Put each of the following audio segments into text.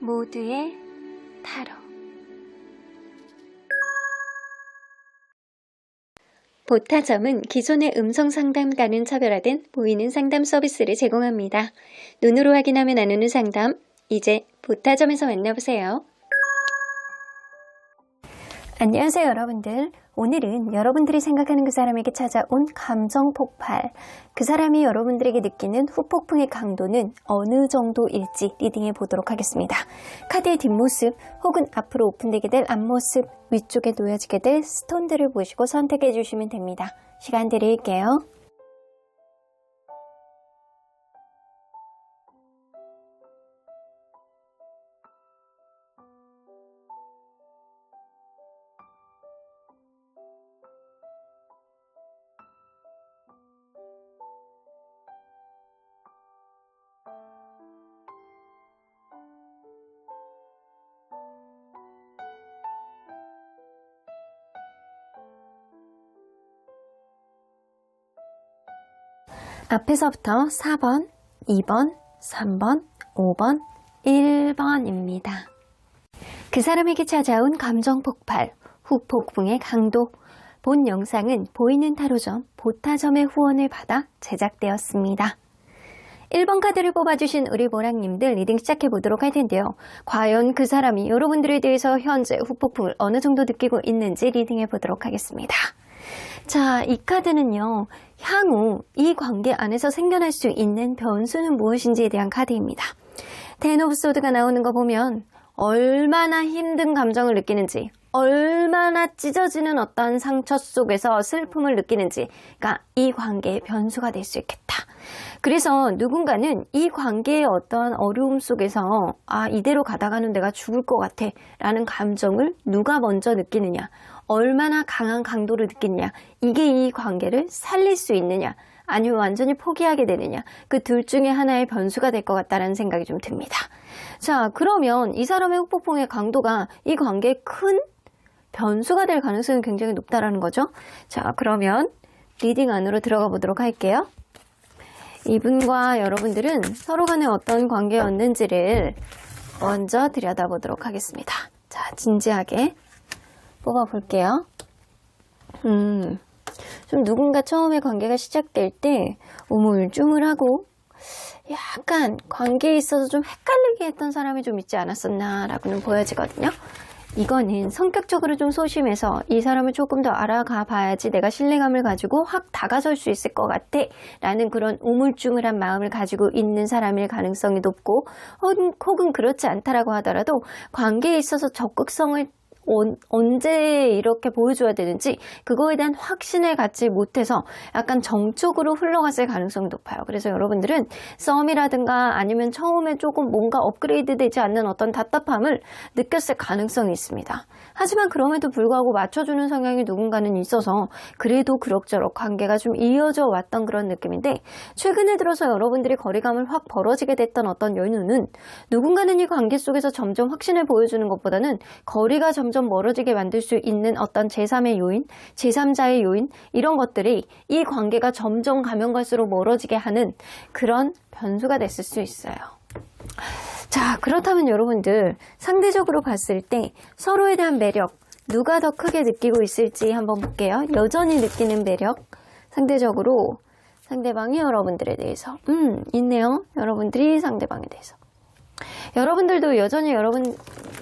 모두의 타로. 보타점은 기존의 음성 상담과는 차별화된 보이는 상담 서비스를 제공합니다. 눈으로 확인하며 나누는 상담, 이제 보타점에서 만나보세요. 안녕하세요 여러분들. 오늘은 여러분들이 생각하는 그 사람에게 찾아온 감정 폭발, 그 사람이 여러분들에게 느끼는 후폭풍의 강도는 어느 정도일지 리딩해 보도록 하겠습니다. 카드의 뒷모습 혹은 앞으로 오픈되게 될 앞모습, 위쪽에 놓여지게 될 스톤들을 보시고 선택해 주시면 됩니다. 시간 드릴게요. 앞에서부터 4번, 2번, 3번, 5번, 1번입니다. 그 사람에게 찾아온 감정 폭발, 후폭풍의 강도. 본 영상은 보이는 타로점, 보타점의 후원을 받아 제작되었습니다. 1번 카드를 뽑아주신 우리 보랑님들 리딩 시작해보도록 할 텐데요. 과연 그 사람이 여러분들에 대해서 현재 후폭풍을 어느 정도 느끼고 있는지 리딩해보도록 하겠습니다. 자, 이 카드는요, 향후 이 관계 안에서 생겨날 수 있는 변수는 무엇인지에 대한 카드입니다. 텐 오브 소드가 나오는 거 보면 얼마나 힘든 감정을 느끼는지, 얼마나 찢어지는 어떤 상처 속에서 슬픔을 느끼는지가 이 관계의 변수가 될 수 있겠다. 그래서 누군가는 이 관계의 어떤 어려움 속에서 이대로 가다가는 내가 죽을 것 같아 라는 감정을 누가 먼저 느끼느냐, 얼마나 강한 강도를 느끼느냐, 이게 이 관계를 살릴 수 있느냐 아니면 완전히 포기하게 되느냐, 그 둘 중에 하나의 변수가 될 것 같다는 생각이 좀 듭니다. 자, 그러면 이 사람의 후폭풍의 강도가 이 관계에 큰 변수가 될 가능성이 굉장히 높다라는 거죠. 자, 그러면 리딩 안으로 들어가 보도록 할게요. 이분과 여러분들은 서로 간에 어떤 관계였는지를 먼저 들여다보도록 하겠습니다. 자, 진지하게 뽑아볼게요. 좀 누군가 처음에 관계가 시작될 때 우물쭈물하고 약간 관계에 있어서 좀 헷갈리게 했던 사람이 좀 있지 않았었나 라고는 보여지거든요. 이거는 성격적으로 좀 소심해서 이 사람을 조금 더 알아가 봐야지 내가 신뢰감을 가지고 확 다가설 수 있을 것 같아 라는 그런 우물쭈물한 마음을 가지고 있는 사람일 가능성이 높고, 혹은 그렇지 않다라고 하더라도 관계에 있어서 적극성을 언제 이렇게 보여줘야 되는지 그거에 대한 확신을 갖지 못해서 약간 정적으로 흘러갔을 가능성이 높아요. 그래서 여러분들은 썸이라든가 아니면 처음에 조금 뭔가 업그레이드 되지 않는 어떤 답답함을 느꼈을 가능성이 있습니다. 하지만 그럼에도 불구하고 맞춰주는 성향이 누군가는 있어서 그래도 그럭저럭 관계가 좀 이어져 왔던 그런 느낌인데, 최근에 들어서 여러분들이 거리감을 확 벌어지게 됐던 어떤 연유는 누군가는 이 관계 속에서 점점 확신을 보여주는 것보다는 거리가 점점 멀어지게 만들 수 있는 어떤 제3의 요인, 제3자의 요인, 이런 것들이 이 관계가 점점 가면 갈수록 멀어지게 하는 그런 변수가 됐을 수 있어요. 자, 그렇다면 여러분들 상대적으로 봤을 때 서로에 대한 매력 누가 더 크게 느끼고 있을지 한번 볼게요. 여전히 느끼는 매력, 상대적으로 상대방이 여러분들에 대해서 있네요. 여러분들이 상대방에 대해서, 여러분들도 여전히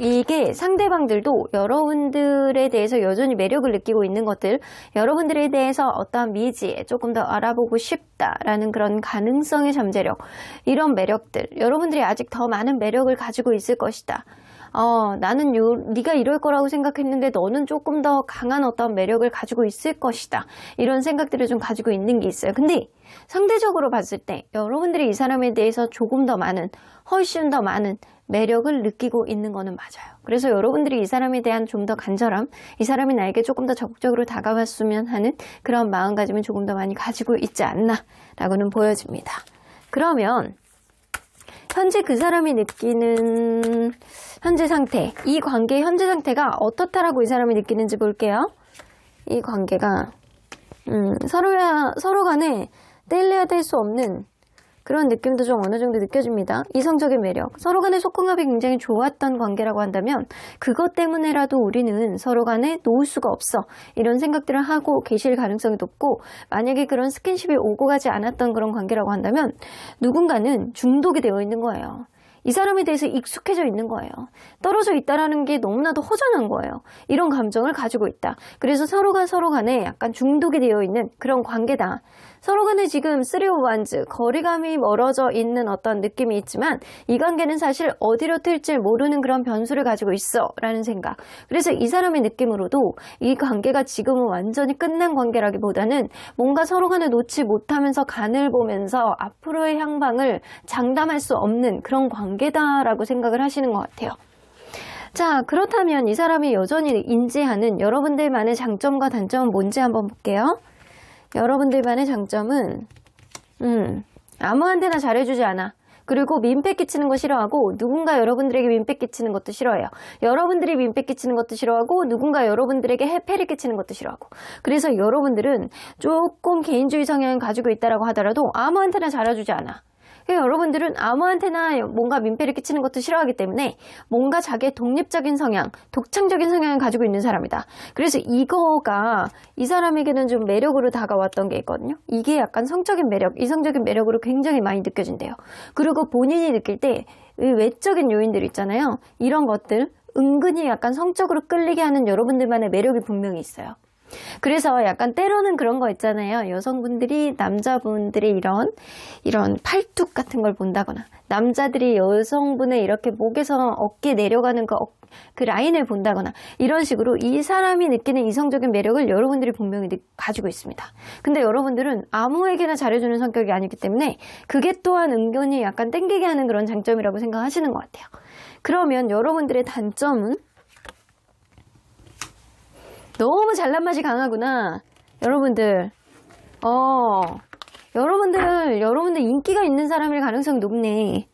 이게 상대방들도 여러분들에 대해서 여전히 매력을 느끼고 있는 것들, 여러분들에 대해서 어떠한 미지에 조금 더 알아보고 싶다라는 그런 가능성의 잠재력, 이런 매력들, 여러분들이 아직 더 많은 매력을 가지고 있을 것이다. 나는 네가 이럴 거라고 생각했는데 너는 조금 더 강한 어떤 매력을 가지고 있을 것이다. 이런 생각들을 좀 가지고 있는 게 있어요. 근데 상대적으로 봤을 때 여러분들이 이 사람에 대해서 조금 더 많은, 훨씬 더 많은 매력을 느끼고 있는 거는 맞아요. 그래서 여러분들이 이 사람에 대한 좀 더 간절함, 이 사람이 나에게 조금 더 적극적으로 다가왔으면 하는 그런 마음가짐을 조금 더 많이 가지고 있지 않나 라고는 보여집니다. 그러면 현재 그 사람이 느끼는 현재 상태, 이 관계의 현재 상태가 어떻다라고 이 사람이 느끼는지 볼게요. 이 관계가 서로 간에 뗄래야 뗄 수 없는 그런 느낌도 좀 어느 정도 느껴집니다. 이성적인 매력, 서로 간의 소통합이 굉장히 좋았던 관계라고 한다면 그것 때문에라도 우리는 서로 간에 놓을 수가 없어 이런 생각들을 하고 계실 가능성이 높고, 만약에 그런 스킨십이 오고 가지 않았던 그런 관계라고 한다면 누군가는 중독이 되어 있는 거예요. 이 사람에 대해서 익숙해져 있는 거예요. 떨어져 있다라는 게 너무나도 허전한 거예요. 이런 감정을 가지고 있다. 그래서 서로가 서로 간에 약간 중독이 되어 있는 그런 관계다. 서로 간에 지금 3-5-1, 거리감이 멀어져 있는 어떤 느낌이 있지만 이 관계는 사실 어디로 튈지 모르는 그런 변수를 가지고 있어 라는 생각. 그래서 이 사람의 느낌으로도 이 관계가 지금은 완전히 끝난 관계라기보다는 뭔가 서로 간에 놓지 못하면서 간을 보면서 앞으로의 향방을 장담할 수 없는 그런 관계다라고 생각을 하시는 것 같아요. 자, 그렇다면 이 사람이 여전히 인지하는 여러분들만의 장점과 단점은 뭔지 한번 볼게요. 여러분들만의 장점은 아무한테나 잘해주지 않아. 그리고 민폐 끼치는 거 싫어하고 누군가 여러분들에게 민폐 끼치는 것도 싫어해요. 여러분들이 민폐 끼치는 것도 싫어하고 누군가 여러분들에게 해패를 끼치는 것도 싫어하고. 그래서 여러분들은 조금 개인주의 성향을 가지고 있다고 하더라도 아무한테나 잘해주지 않아. 여러분들은 아무한테나 뭔가 민폐를 끼치는 것도 싫어하기 때문에 뭔가 자기의 독립적인 성향, 독창적인 성향을 가지고 있는 사람이다. 그래서 이거가 이 사람에게는 좀 매력으로 다가왔던 게 있거든요. 이게 약간 성적인 매력, 이성적인 매력으로 굉장히 많이 느껴진대요. 그리고 본인이 느낄 때 외적인 요인들 있잖아요. 이런 것들 은근히 약간 성적으로 끌리게 하는 여러분들만의 매력이 분명히 있어요. 그래서 약간 때로는 그런 거 있잖아요. 여성분들이 남자분들이 이런 팔뚝 같은 걸 본다거나, 남자들이 여성분의 이렇게 목에서 어깨 내려가는 그 라인을 본다거나, 이런 식으로 이 사람이 느끼는 이성적인 매력을 여러분들이 분명히 가지고 있습니다. 근데 여러분들은 아무에게나 잘해주는 성격이 아니기 때문에 그게 또한 은근히 약간 땡기게 하는 그런 장점이라고 생각하시는 것 같아요. 그러면 여러분들의 단점은 너무 잘난 맛이 강하구나. 여러분들 인기가 있는 사람일 가능성이 높네.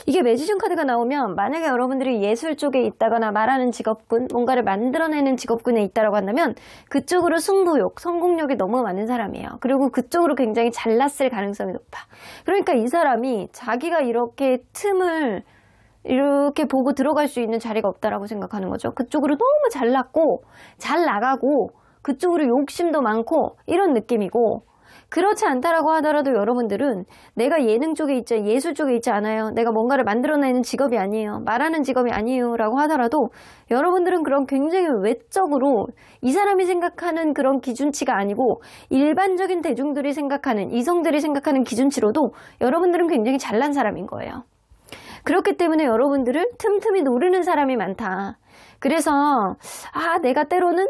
이게 매지션 카드가 나오면 만약에 여러분들이 예술 쪽에 있다거나 말하는 직업군, 뭔가를 만들어내는 직업군에 있다고 한다면 그쪽으로 승부욕, 성공력이 너무 많은 사람이에요. 그리고 그쪽으로 굉장히 잘났을 가능성이 높아. 그러니까 이 사람이 자기가 이렇게 틈을 이렇게 보고 들어갈 수 있는 자리가 없다라고 생각하는 거죠. 그쪽으로 너무 잘났고 잘 나가고 그쪽으로 욕심도 많고 이런 느낌이고, 그렇지 않다라고 하더라도 여러분들은 내가 예능 쪽에 있지, 예술 쪽에 있지 않아요. 내가 뭔가를 만들어내는 직업이 아니에요. 말하는 직업이 아니에요. 라고 하더라도 여러분들은 그런 굉장히 외적으로 이 사람이 생각하는 그런 기준치가 아니고 일반적인 대중들이 생각하는, 이성들이 생각하는 기준치로도 여러분들은 굉장히 잘난 사람인 거예요. 그렇기 때문에 여러분들을 틈틈이 노리는 사람이 많다. 그래서 내가 때로는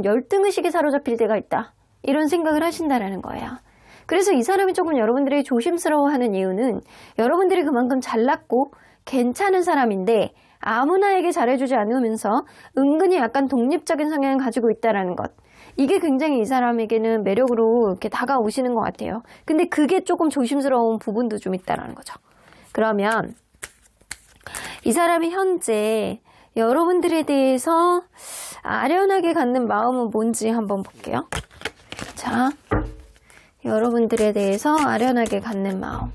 열등의식에 사로잡힐 때가 있다. 이런 생각을 하신다라는 거예요. 그래서 이 사람이 조금 여러분들이 조심스러워하는 이유는 여러분들이 그만큼 잘났고 괜찮은 사람인데 아무나에게 잘해주지 않으면서 은근히 약간 독립적인 성향을 가지고 있다는 것. 이게 굉장히 이 사람에게는 매력으로 이렇게 다가오시는 것 같아요. 근데 그게 조금 조심스러운 부분도 좀 있다는 거죠. 그러면 이 사람이 현재 여러분들에 대해서 아련하게 갖는 마음은 뭔지 한번 볼게요. 자, 여러분들에 대해서 아련하게 갖는 마음.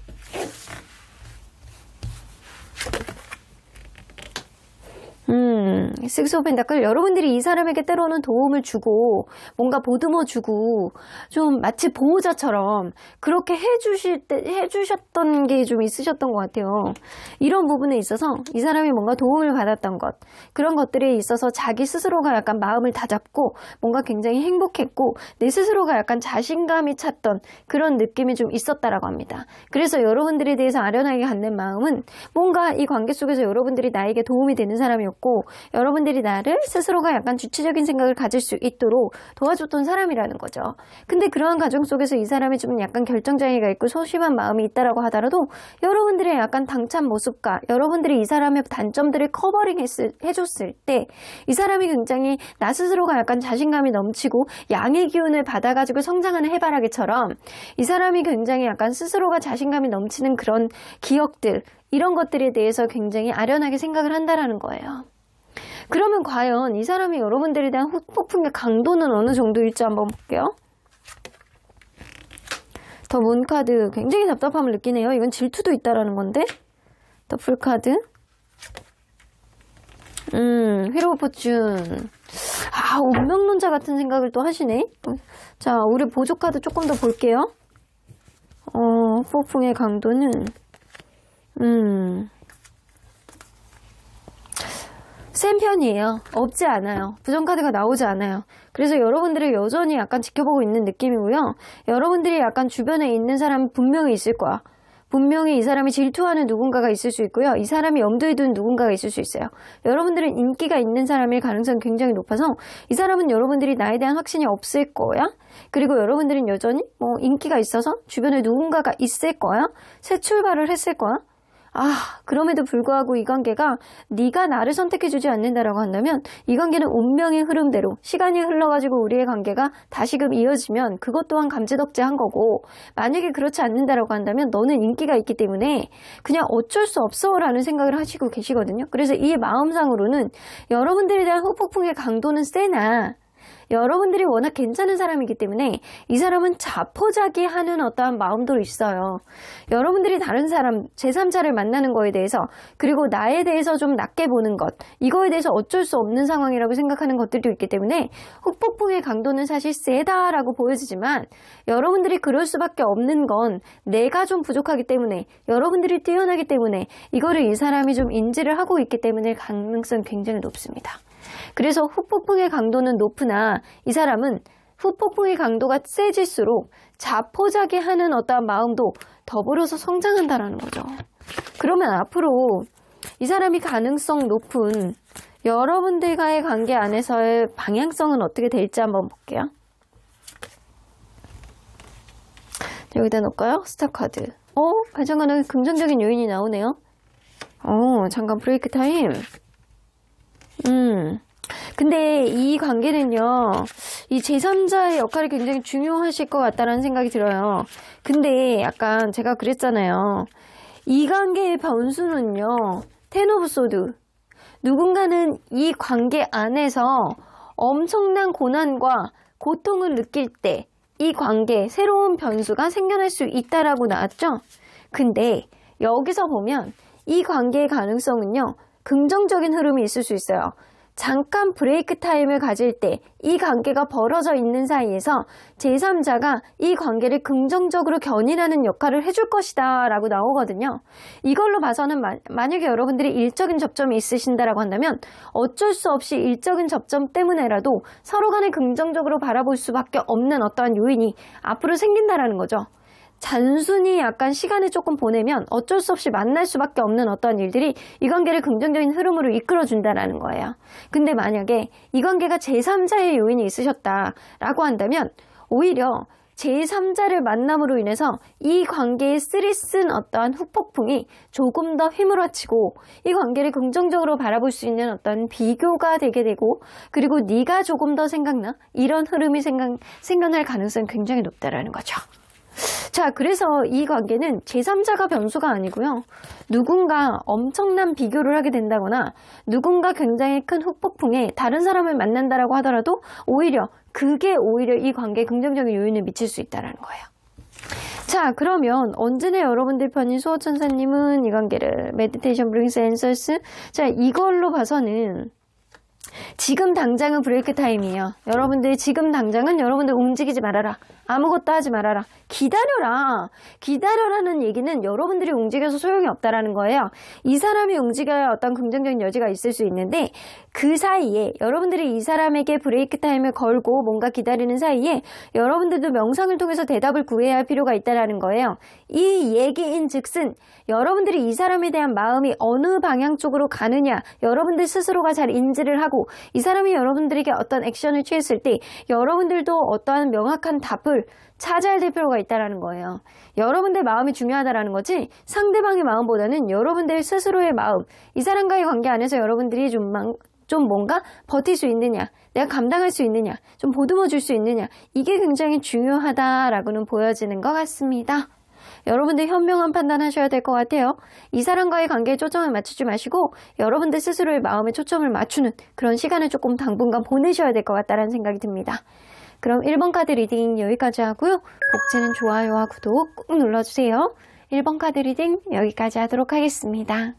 식스 오브 펜타클, 여러분들이 이 사람에게 때로는 도움을 주고 뭔가 보듬어 주고 좀 마치 보호자처럼 그렇게 해주셨던 게 좀 있으셨던 것 같아요. 이런 부분에 있어서 이 사람이 뭔가 도움을 받았던 것, 그런 것들에 있어서 자기 스스로가 약간 마음을 다잡고 뭔가 굉장히 행복했고 내 스스로가 약간 자신감이 찼던 그런 느낌이 좀 있었다라고 합니다. 그래서 여러분들에 대해서 아련하게 갖는 마음은 뭔가 이 관계 속에서 여러분들이 나에게 도움이 되는 사람이었고 여러분들이 나를 스스로가 약간 주체적인 생각을 가질 수 있도록 도와줬던 사람이라는 거죠. 근데 그러한 과정 속에서 이 사람이 좀 약간 결정장애가 있고 소심한 마음이 있다라고 하더라도 여러분들의 약간 당찬 모습과 여러분들이 이 사람의 단점들을 커버링 해줬을 때 이 사람이 굉장히 나 스스로가 약간 자신감이 넘치고 양의 기운을 받아가지고 성장하는 해바라기처럼 이 사람이 굉장히 약간 스스로가 자신감이 넘치는 그런 기억들, 이런 것들에 대해서 굉장히 아련하게 생각을 한다라는 거예요. 그러면 과연 이 사람이 여러분들에 대한 폭풍의 강도는 어느 정도일지 한번 볼게요. 더 문 카드 굉장히 답답함을 느끼네요. 이건 질투도 있다라는 건데. 더 풀 카드. 휘로 포춘. 운명론자 같은 생각을 또 하시네. 자, 우리 보조 카드 조금 더 볼게요. 폭풍의 강도는 센 편이에요. 없지 않아요. 부정카드가 나오지 않아요. 그래서 여러분들을 여전히 약간 지켜보고 있는 느낌이고요. 여러분들이 약간 주변에 있는 사람 분명히 있을 거야. 분명히 이 사람이 질투하는 누군가가 있을 수 있고요. 이 사람이 염두에 둔 누군가가 있을 수 있어요. 여러분들은 인기가 있는 사람일 가능성이 굉장히 높아서 이 사람은 여러분들이 나에 대한 확신이 없을 거야. 그리고 여러분들은 여전히 인기가 있어서 주변에 누군가가 있을 거야. 새 출발을 했을 거야. 그럼에도 불구하고 이 관계가 네가 나를 선택해주지 않는다라고 한다면 이 관계는 운명의 흐름대로 시간이 흘러가지고 우리의 관계가 다시금 이어지면 그것 또한 감지덕지한 거고, 만약에 그렇지 않는다라고 한다면 너는 인기가 있기 때문에 그냥 어쩔 수 없어 라는 생각을 하시고 계시거든요. 그래서 이 마음상으로는 여러분들에 대한 후폭풍의 강도는 세나 여러분들이 워낙 괜찮은 사람이기 때문에 이 사람은 자포자기하는 어떠한 마음도 있어요. 여러분들이 다른 사람, 제3자를 만나는 거에 대해서, 그리고 나에 대해서 좀 낮게 보는 것, 이거에 대해서 어쩔 수 없는 상황이라고 생각하는 것들도 있기 때문에 후폭풍의 강도는 사실 세다라고 보여지지만, 여러분들이 그럴 수밖에 없는 건 내가 좀 부족하기 때문에, 여러분들이 뛰어나기 때문에 이거를 이 사람이 좀 인지를 하고 있기 때문에 가능성이 굉장히 높습니다. 그래서 후폭풍의 강도는 높으나 이 사람은 후폭풍의 강도가 세질수록 자포자기하는 어떠한 마음도 더불어서 성장한다라는 거죠. 그러면 앞으로 이 사람이 가능성 높은 여러분들과의 관계 안에서의 방향성은 어떻게 될지 한번 볼게요. 여기다 놓을까요? 스타 카드. 발전가는 긍정적인 요인이 나오네요. 잠깐 브레이크 타임. 근데 이 관계는요, 이 제3자의 역할이 굉장히 중요하실 것 같다는 생각이 들어요. 근데 약간 제가 그랬잖아요. 이 관계의 변수는요, 텐 오브 소드. 누군가는 이 관계 안에서 엄청난 고난과 고통을 느낄 때 이 관계에 새로운 변수가 생겨날 수 있다라고 나왔죠? 근데 여기서 보면 이 관계의 가능성은요, 긍정적인 흐름이 있을 수 있어요. 잠깐 브레이크 타임을 가질 때 이 관계가 벌어져 있는 사이에서 제3자가 이 관계를 긍정적으로 견인하는 역할을 해줄 것이다 라고 나오거든요. 이걸로 봐서는 만약에 여러분들이 일적인 접점이 있으신다라고 한다면 어쩔 수 없이 일적인 접점 때문에라도 서로 간에 긍정적으로 바라볼 수밖에 없는 어떠한 요인이 앞으로 생긴다라는 거죠. 단순히 약간 시간을 조금 보내면 어쩔 수 없이 만날 수밖에 없는 어떤 일들이 이 관계를 긍정적인 흐름으로 이끌어준다라는 거예요. 근데 만약에 이 관계가 제3자의 요인이 있으셨다라고 한다면 오히려 제3자를 만남으로 인해서 이 관계에 쓰리쓴 어떠한 후폭풍이 조금 더 휘몰아치고 이 관계를 긍정적으로 바라볼 수 있는 어떤 비교가 되게 되고, 그리고 네가 조금 더 생각나? 이런 흐름이 생겨날 가능성이 굉장히 높다라는 거죠. 자, 그래서 이 관계는 제3자가 변수가 아니고요. 누군가 엄청난 비교를 하게 된다거나 누군가 굉장히 큰 후폭풍에 다른 사람을 만난다라고 하더라도 그게 오히려 이 관계에 긍정적인 요인을 미칠 수 있다는 거예요. 자, 그러면 언제나 여러분들 편인 수호천사님은 이 관계를 메디테이션 브링스 앤서스, 자, 이걸로 봐서는 지금 당장은 브레이크 타임이에요. 여러분들 지금 당장은 여러분들 움직이지 말아라. 아무것도 하지 말아라. 기다려라. 기다려라는 얘기는 여러분들이 움직여서 소용이 없다라는 거예요. 이 사람이 움직여야 어떤 긍정적인 여지가 있을 수 있는데 그 사이에 여러분들이 이 사람에게 브레이크 타임을 걸고 뭔가 기다리는 사이에 여러분들도 명상을 통해서 대답을 구해야 할 필요가 있다라는 거예요. 이 얘기인 즉슨 여러분들이 이 사람에 대한 마음이 어느 방향 쪽으로 가느냐, 여러분들 스스로가 잘 인지를 하고 이 사람이 여러분들에게 어떤 액션을 취했을 때 여러분들도 어떠한 명확한 답을 찾아야 될 필요가 있다는 거예요. 여러분들 마음이 중요하다는 거지 상대방의 마음보다는 여러분들 스스로의 마음, 이 사람과의 관계 안에서 여러분들이 좀 뭔가 버틸 수 있느냐, 내가 감당할 수 있느냐, 좀 보듬어 줄 수 있느냐, 이게 굉장히 중요하다라고는 보여지는 것 같습니다. 여러분들 현명한 판단하셔야 될 것 같아요. 이 사람과의 관계에 초점을 맞추지 마시고 여러분들 스스로의 마음에 초점을 맞추는 그런 시간을 조금 당분간 보내셔야 될 것 같다는 생각이 듭니다. 그럼 1번 카드 리딩 여기까지 하고요. 복채는 좋아요와 구독 꾹 눌러주세요. 1번 카드 리딩 여기까지 하도록 하겠습니다.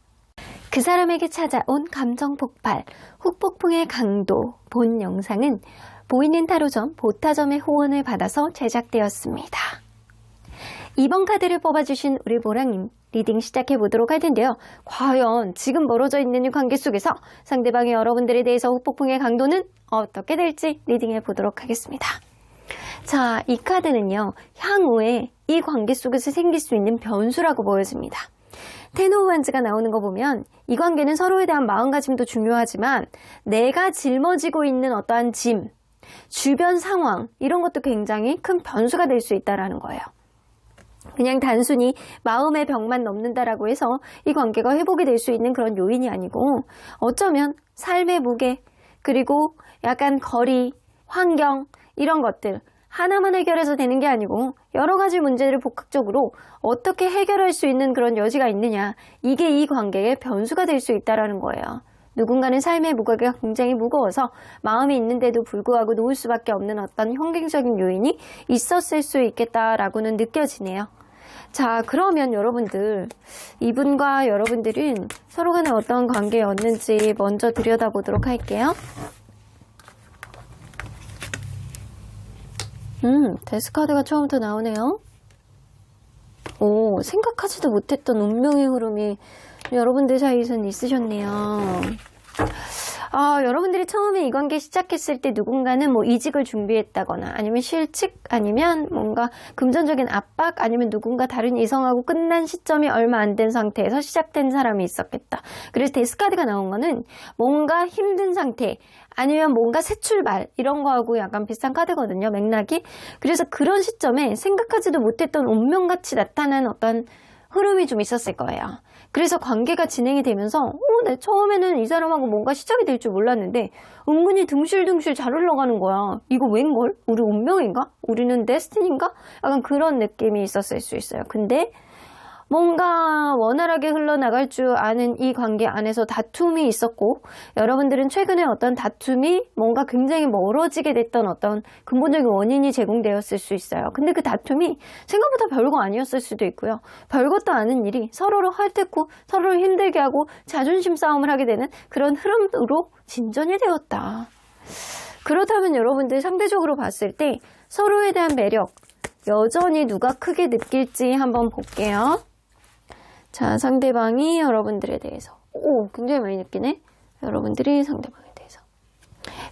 그 사람에게 찾아온 감정 폭발, 후폭풍의 강도 본 영상은 보이는 타로점 보타점의 후원을 받아서 제작되었습니다. 2번 카드를 뽑아주신 우리 보랑님 리딩 시작해 보도록 할 텐데요. 과연 지금 멀어져 있는 이 관계 속에서 상대방의 여러분들에 대해서 후폭풍의 강도는 어떻게 될지 리딩해 보도록 하겠습니다. 자, 이 카드는요, 향후에 이 관계 속에서 생길 수 있는 변수라고 보여집니다. 테노 완즈가 나오는 거 보면 이 관계는 서로에 대한 마음가짐도 중요하지만 내가 짊어지고 있는 어떠한 짐, 주변 상황 이런 것도 굉장히 큰 변수가 될 수 있다는 거예요. 그냥 단순히 마음의 벽만 넘는다라고 해서 이 관계가 회복이 될 수 있는 그런 요인이 아니고 어쩌면 삶의 무게 그리고 약간 거리, 환경 이런 것들 하나만 해결해서 되는 게 아니고 여러 가지 문제를 복합적으로 어떻게 해결할 수 있는 그런 여지가 있느냐 이게 이 관계의 변수가 될 수 있다는 거예요. 누군가는 삶의 무게가 굉장히 무거워서 마음이 있는데도 불구하고 놓을 수밖에 없는 어떤 환경적인 요인이 있었을 수 있겠다라고는 느껴지네요. 자, 그러면 여러분들 이분과 여러분들은 서로 간에 어떤 관계였는지 먼저 들여다보도록 할게요. 데스카드가 처음부터 나오네요. 오, 생각하지도 못했던 운명의 흐름이 여러분들 사이에서는 있으셨네요. 여러분들이 처음에 이 관계 시작했을 때 누군가는 뭐 이직을 준비했다거나 아니면 실직 아니면 뭔가 금전적인 압박 아니면 누군가 다른 이성하고 끝난 시점이 얼마 안 된 상태에서 시작된 사람이 있었겠다. 그래서 데스카드가 나온 거는 뭔가 힘든 상태 아니면 뭔가 새 출발 이런 거하고 약간 비슷한 카드거든요. 맥락이. 그래서 그런 시점에 생각하지도 못했던 운명같이 나타난 어떤 흐름이 좀 있었을 거예요. 그래서 관계가 진행이 되면서 내 처음에는 이 사람하고 뭔가 시작이 될 줄 몰랐는데 은근히 둥실둥실 잘 흘러가는 거야. 이거 웬걸? 우리 운명인가? 우리는 데스티니인가? 약간 그런 느낌이 있었을 수 있어요. 근데 뭔가 원활하게 흘러나갈 줄 아는 이 관계 안에서 다툼이 있었고 여러분들은 최근에 어떤 다툼이 뭔가 굉장히 멀어지게 됐던 어떤 근본적인 원인이 제공되었을 수 있어요. 근데 그 다툼이 생각보다 별거 아니었을 수도 있고요. 별것도 아닌 일이 서로를 헐뜯고 서로를 힘들게 하고 자존심 싸움을 하게 되는 그런 흐름으로 진전이 되었다. 그렇다면 여러분들 상대적으로 봤을 때 서로에 대한 매력 여전히 누가 크게 느낄지 한번 볼게요. 자, 상대방이 여러분들에 대해서 굉장히 많이 느끼네. 여러분들이 상대방에 대해서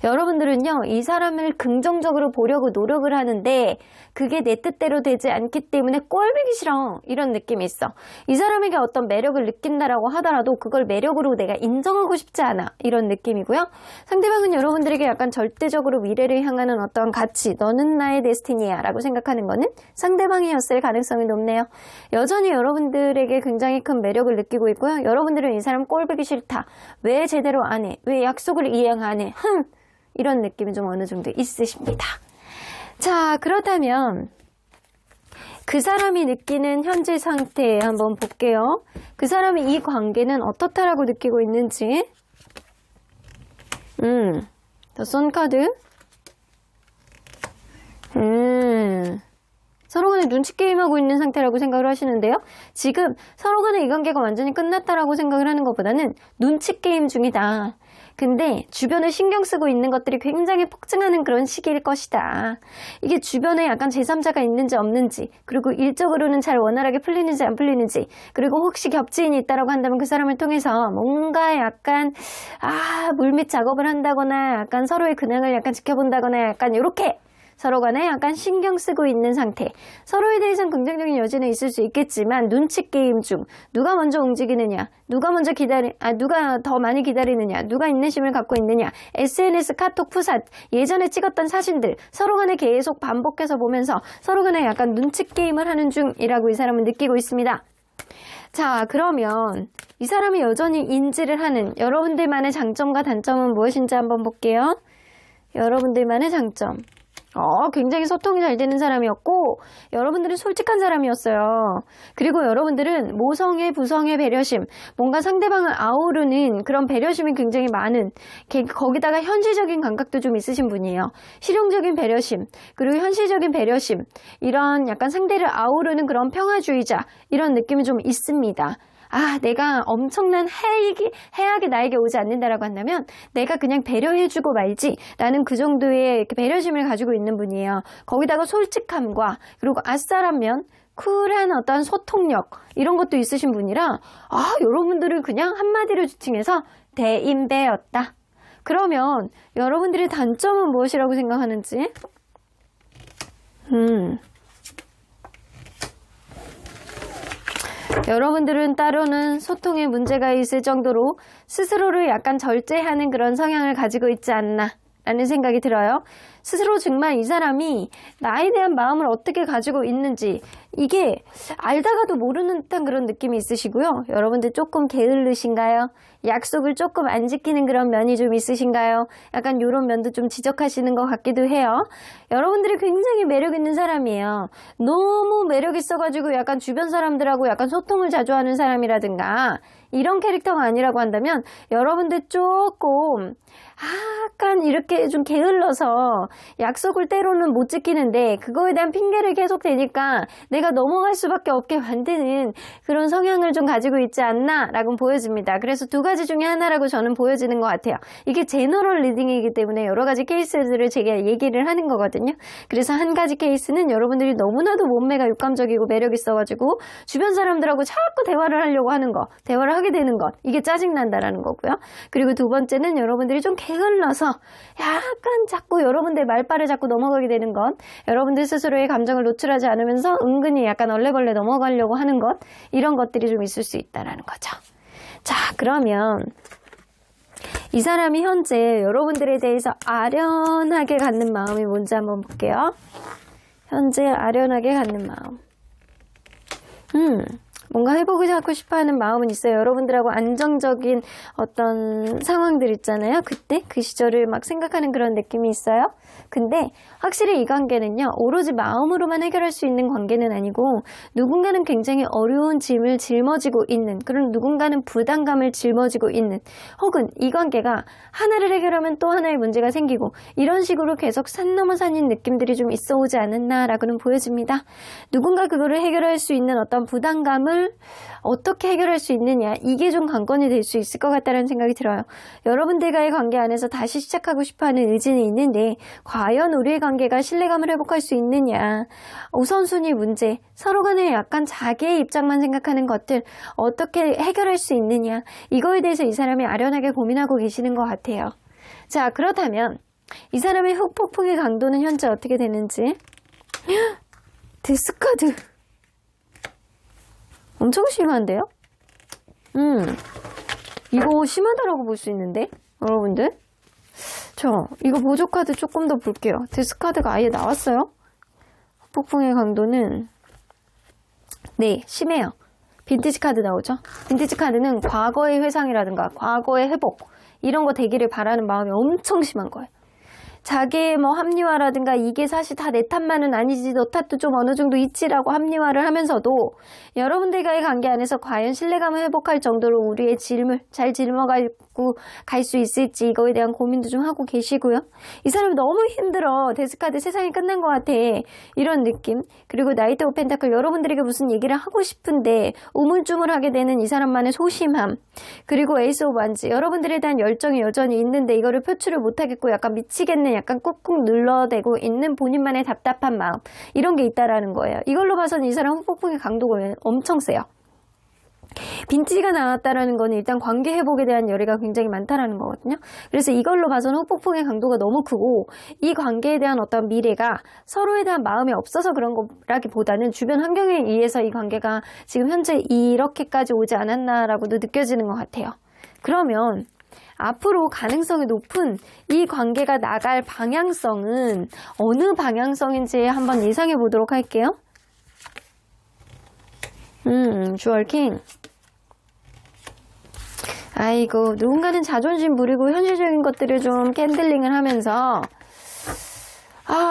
여러분들은요 이 사람을 긍정적으로 보려고 노력을 하는데 그게 내 뜻대로 되지 않기 때문에 꼴보기 싫어 이런 느낌이 있어. 이 사람에게 어떤 매력을 느낀다라고 하더라도 그걸 매력으로 내가 인정하고 싶지 않아 이런 느낌이고요. 상대방은 여러분들에게 약간 절대적으로 미래를 향하는 어떤 가치 너는 나의 데스티니야 라고 생각하는 거는 상대방이었을 가능성이 높네요. 여전히 여러분들에게 굉장히 큰 매력을 느끼고 있고요. 여러분들은 이 사람 꼴보기 싫다. 왜 제대로 안 해? 왜 약속을 이행 안 해? 이런 느낌이 좀 어느 정도 있으십니다. 자, 그렇다면 그 사람이 느끼는 현재 상태 한번 볼게요. 그 사람이 이 관계는 어떻다라고 느끼고 있는지. 더 쏜 카드. 서로 간에 눈치 게임하고 있는 상태라고 생각을 하시는데요. 지금 서로 간에 이 관계가 완전히 끝났다라고 생각을 하는 것보다는 눈치 게임 중이다. 근데 주변을 신경 쓰고 있는 것들이 굉장히 폭증하는 그런 시기일 것이다. 이게 주변에 약간 제3자가 있는지 없는지 그리고 일적으로는 잘 원활하게 풀리는지 안 풀리는지 그리고 혹시 겹지인이 있다라고 한다면 그 사람을 통해서 뭔가 약간 물밑 작업을 한다거나 약간 서로의 근황을 약간 지켜본다거나 약간 이렇게 서로 간에 약간 신경 쓰고 있는 상태. 서로에 대해서는 긍정적인 여지는 있을 수 있겠지만 눈치 게임 중 누가 먼저 움직이느냐, 누가 더 많이 기다리느냐, 누가 인내심을 갖고 있느냐, SNS, 카톡, 푸삿, 예전에 찍었던 사진들 서로 간에 계속 반복해서 보면서 서로 간에 약간 눈치 게임을 하는 중이라고 이 사람은 느끼고 있습니다. 자, 그러면 이 사람이 여전히 인지를 하는 여러분들만의 장점과 단점은 무엇인지 한번 볼게요. 여러분들만의 장점. 굉장히 소통이 잘 되는 사람이었고 여러분들은 솔직한 사람이었어요. 그리고 여러분들은 모성애, 부성애, 배려심, 뭔가 상대방을 아우르는 그런 배려심이 굉장히 많은, 거기다가 현실적인 감각도 좀 있으신 분이에요. 실용적인 배려심, 그리고 현실적인 배려심, 이런 약간 상대를 아우르는 그런 평화주의자, 이런 느낌이 좀 있습니다. 내가 엄청난 해악이 나에게 오지 않는다라고 한다면 내가 그냥 배려해주고 말지 라는 그 정도의 배려심을 가지고 있는 분이에요. 거기다가 솔직함과 그리고 아싸란 면 쿨한 어떤 소통력 이런 것도 있으신 분이라 여러분들은 그냥 한마디로 지칭해서 대인배였다. 그러면 여러분들의 단점은 무엇이라고 생각하는지? 여러분들은 따로는 소통에 문제가 있을 정도로 스스로를 약간 절제하는 그런 성향을 가지고 있지 않나 라는 생각이 들어요. 스스로 정말 이 사람이 나에 대한 마음을 어떻게 가지고 있는지 이게 알다가도 모르는 듯한 그런 느낌이 있으시고요. 여러분들 조금 게을르신가요? 약속을 조금 안 지키는 그런 면이 좀 있으신가요? 약간 이런 면도 좀 지적하시는 것 같기도 해요. 여러분들이 굉장히 매력 있는 사람이에요. 너무 매력 있어가지고 약간 주변 사람들하고 약간 소통을 자주 하는 사람이라든가 이런 캐릭터가 아니라고 한다면 여러분들 조금 약간 이렇게 좀 게을러서 약속을 때로는 못 지키는데 그거에 대한 핑계를 계속 대니까 내가 넘어갈 수밖에 없게 만드는 그런 성향을 좀 가지고 있지 않나 라고 보여집니다. 그래서 두 가지 중에 하나라고 저는 보여지는 것 같아요. 이게 제너럴 리딩이기 때문에 여러 가지 케이스들을 제가 얘기를 하는 거거든요. 그래서 한 가지 케이스는 여러분들이 너무나도 몸매가 육감적이고 매력 있어가지고 주변 사람들하고 자꾸 대화를 하려고 하는 거, 대화를 하게 되는 것, 이게 짜증난다라는 거고요. 그리고 두 번째는 여러분들이 좀 게을러서 약간 자꾸 여러분들 말발을 자꾸 넘어가게 되는 것, 여러분들 스스로의 감정을 노출하지 않으면서 은근히 약간 얼레벌레 넘어가려고 하는 것, 이런 것들이 좀 있을 수 있다라는 거죠. 자, 그러면 이 사람이 현재 여러분들에 대해서 아련하게 갖는 마음이 뭔지 한번 볼게요. 현재 아련하게 갖는 마음. 뭔가 회복을 하고 싶어하는 마음은 있어요. 여러분들하고 안정적인 어떤 상황들 있잖아요. 그때 그 시절을 막 생각하는 그런 느낌이 있어요. 근데 확실히 이 관계는요, 오로지 마음으로만 해결할 수 있는 관계는 아니고 누군가는 굉장히 어려운 짐을 짊어지고 있는, 그런 누군가는 부담감을 짊어지고 있는, 혹은 이 관계가 하나를 해결하면 또 하나의 문제가 생기고 이런 식으로 계속 산 넘어 산인 느낌들이 좀 있어 오지 않았나라고는 보여집니다. 누군가 그거를 해결할 수 있는 어떤 부담감을 어떻게 해결할 수 있느냐, 이게 좀 관건이 될 수 있을 것 같다는 생각이 들어요. 여러분들과의 관계 안에서 다시 시작하고 싶어하는 의지는 있는데 과연 우리의 관계가 신뢰감을 회복할 수 있느냐, 우선순위 문제, 서로 간에 약간 자기의 입장만 생각하는 것들 어떻게 해결할 수 있느냐, 이거에 대해서 이 사람이 아련하게 고민하고 계시는 것 같아요. 자, 그렇다면 이 사람의 흑폭풍의 강도는 현재 어떻게 되는지. 데스카드 엄청 심한데요? 이거 심하다라고 볼 수 있는데, 여러분들? 이거 보조카드 조금 더 볼게요. 데스카드가 아예 나왔어요. 폭풍의 강도는, 네, 심해요. 빈티지 카드 나오죠? 빈티지 카드는 과거의 회상이라든가 과거의 회복, 이런 거 되기를 바라는 마음이 엄청 심한 거예요. 자기의 합리화라든가 이게 사실 다 내 탓만은 아니지, 너 탓도 좀 어느 정도 있지라고 합리화를 하면서도 여러분들과의 관계 안에서 과연 신뢰감을 회복할 정도로 우리의 질문 잘 짊어가고 갈 수 있을지, 이거에 대한 고민도 좀 하고 계시고요. 이 사람이 너무 힘들어, 데스카드 세상이 끝난 것 같아, 이런 느낌. 그리고 나이트 오브 펜타클, 여러분들에게 무슨 얘기를 하고 싶은데 우물쭈물하게 되는 이 사람만의 소심함. 그리고 에이스 오브 완즈, 여러분들에 대한 열정이 여전히 있는데 이거를 표출을 못하겠고 약간 미치겠네, 약간 꾹꾹 눌러대고 있는 본인만의 답답한 마음, 이런 게 있다라는 거예요. 이걸로 봐서는 이 사람 흑폭풍의 강도가 엄청 세요. 빈티지가 나왔다라는 거는 일단 관계 회복에 대한 열의가 굉장히 많다라는 거거든요. 그래서 이걸로 봐서는 흑폭풍의 강도가 너무 크고, 이 관계에 대한 어떤 미래가 서로에 대한 마음이 없어서 그런 거라기보다는 주변 환경에 의해서 이 관계가 지금 현재 이렇게까지 오지 않았나라고도 느껴지는 것 같아요. 그러면 앞으로 가능성이 높은 이 관계가 나갈 방향성은 어느 방향성인지 한번 예상해 보도록 할게요. 주얼킹. 아이고, 누군가는 자존심 부리고 현실적인 것들을 좀 캔들링을 하면서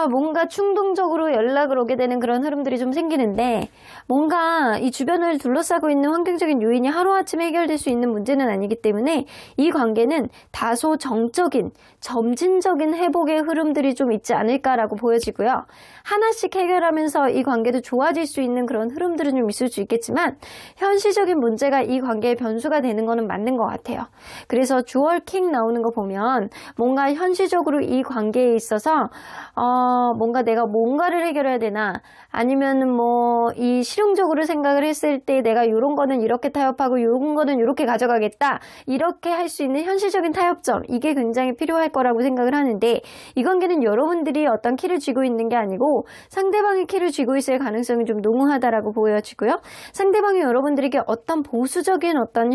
뭔가 충동적으로 연락을 오게 되는 그런 흐름들이 좀 생기는데, 뭔가 이 주변을 둘러싸고 있는 환경적인 요인이 하루아침에 해결될 수 있는 문제는 아니기 때문에 이 관계는 다소 정적인, 점진적인 회복의 흐름들이 좀 있지 않을까라고 보여지고요. 하나씩 해결하면서 이 관계도 좋아질 수 있는 그런 흐름들은 좀 있을 수 있겠지만, 현실적인 문제가 이 관계의 변수가 되는 거는 맞는 것 같아요. 그래서 주얼 킹 나오는 거 보면 뭔가 현실적으로 이 관계에 있어서 뭔가 내가 뭔가를 해결해야 되나, 아니면은 이 실용적으로 생각을 했을 때 내가 이런 거는 이렇게 타협하고 이런 거는 이렇게 가져가겠다, 이렇게 할 수 있는 현실적인 타협점, 이게 굉장히 필요할 거라고 생각을 하는데, 이 관계는 여러분들이 어떤 키를 쥐고 있는 게 아니고 상대방이 키를 쥐고 있을 가능성이 좀 농후하다라고 보여지고요. 상대방이 여러분들에게 어떤 보수적인 어떤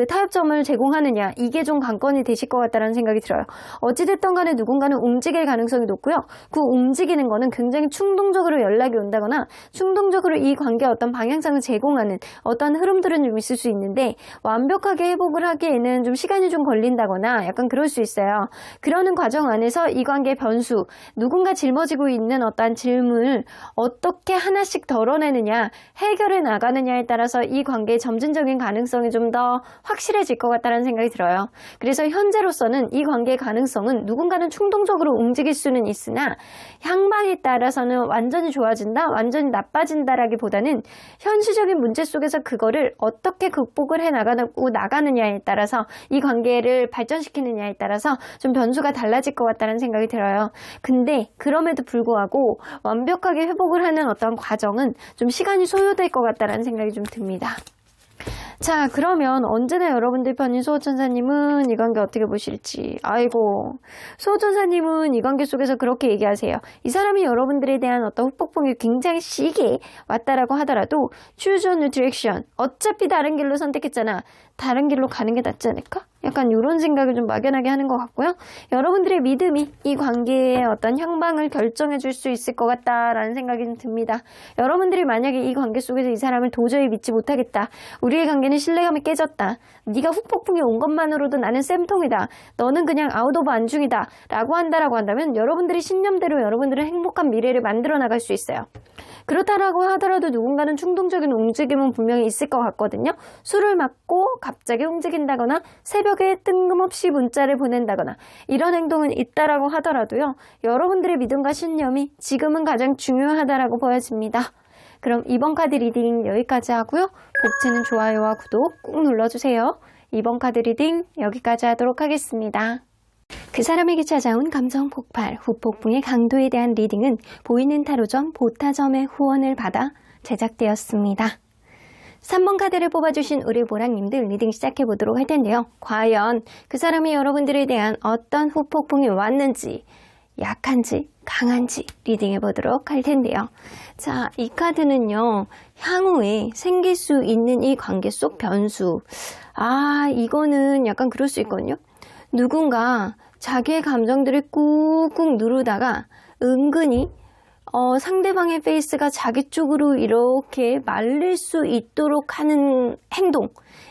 타협점을 제공하느냐, 이게 좀 관건이 되실 것 같다는 생각이 들어요. 어찌됐든 간에 누군가는 움직일 가능성이 높고요. 그 움직이는 거는 굉장히 충동적으로 연락이 온다거나 충동적으로 이 관계의 어떤 방향성을 제공하는 어떤 흐름들은 좀 있을 수 있는데, 완벽하게 회복을 하기에는 좀 시간이 좀 걸린다거나 약간 그럴 수 있어요. 그러는 과정 안에서 이 관계의 변수, 누군가 짊어지고 있는 어떤 질문을 어떻게 하나씩 덜어내느냐, 해결해 나가느냐에 따라서 이 관계의 점진적인 가능성이 좀 더 확실해질 것 같다는 생각이 들어요. 그래서 현재로서는 이 관계의 가능성은 누군가는 충동적으로 움직일 수는 있으나 향방에 따라서는 완전히 좋아진다, 완전히 나빠진다라기보다는 현실적인 문제 속에서 그거를 어떻게 극복을 해 나가느냐에 따라서, 이 관계를 발전시키느냐에 따라서 좀 변수가 달라질 것 같다는 생각이 들어요. 근데 그럼에도 불구하고 완벽하게 회복을 하는 어떤 과정은 좀 시간이 소요될 것 같다는 생각이 좀 듭니다. 자, 그러면 언제나 여러분들 편인 수호천사님은 이 관계 어떻게 보실지. 아이고, 수호천사님은 이 관계 속에서 그렇게 얘기하세요. 이 사람이 여러분들에 대한 어떤 후폭풍이 굉장히 시게 왔다라고 하더라도 choose a new direction, 어차피 다른 길로 선택했잖아, 다른 길로 가는 게 낫지 않을까? 약간 이런 생각을 좀 막연하게 하는 것 같고요. 여러분들의 믿음이 이 관계의 어떤 향방을 결정해 줄 수 있을 것 같다라는 생각이 좀 듭니다. 여러분들이 만약에 이 관계 속에서 이 사람을 도저히 믿지 못하겠다, 우리의 관계는 신뢰감이 깨졌다, 네가 후폭풍이 온 것만으로도 나는 쌤통이다, 너는 그냥 아웃 오브 안중이다 라고 한다면 여러분들이 신념대로 여러분들은 행복한 미래를 만들어 나갈 수 있어요. 그렇다라고 하더라도 누군가는 충동적인 움직임은 분명히 있을 것 같거든요. 술을 맞고 갑자기 움직인다거나 새벽에 뜬금없이 문자를 보낸다거나 이런 행동은 있다라고 하더라도요, 여러분들의 믿음과 신념이 지금은 가장 중요하다라고 보여집니다. 그럼 이번 카드 리딩 여기까지 하고요. 복채는 좋아요와 구독 꾹 눌러주세요. 이번 카드 리딩 여기까지 하도록 하겠습니다. 그 사람에게 찾아온 감정 폭발, 후폭풍의 강도에 대한 리딩은 보이는 타로점 보타점의 후원을 받아 제작되었습니다. 3번 카드를 뽑아주신 우리 보라님들 리딩 시작해보도록 할 텐데요. 과연 그 사람이 여러분들에 대한 어떤 후폭풍이 왔는지, 약한지 강한지 리딩해보도록 할 텐데요. 자, 이 카드는요, 향후에 생길 수 있는 이 관계 속 변수. 이거는 약간 그럴 수 있거든요. 누군가 자기의 감정들을 꾹꾹 누르다가 은근히 상대방의 페이스가 자기 쪽으로 이렇게 말릴 수 있도록 하는 행동,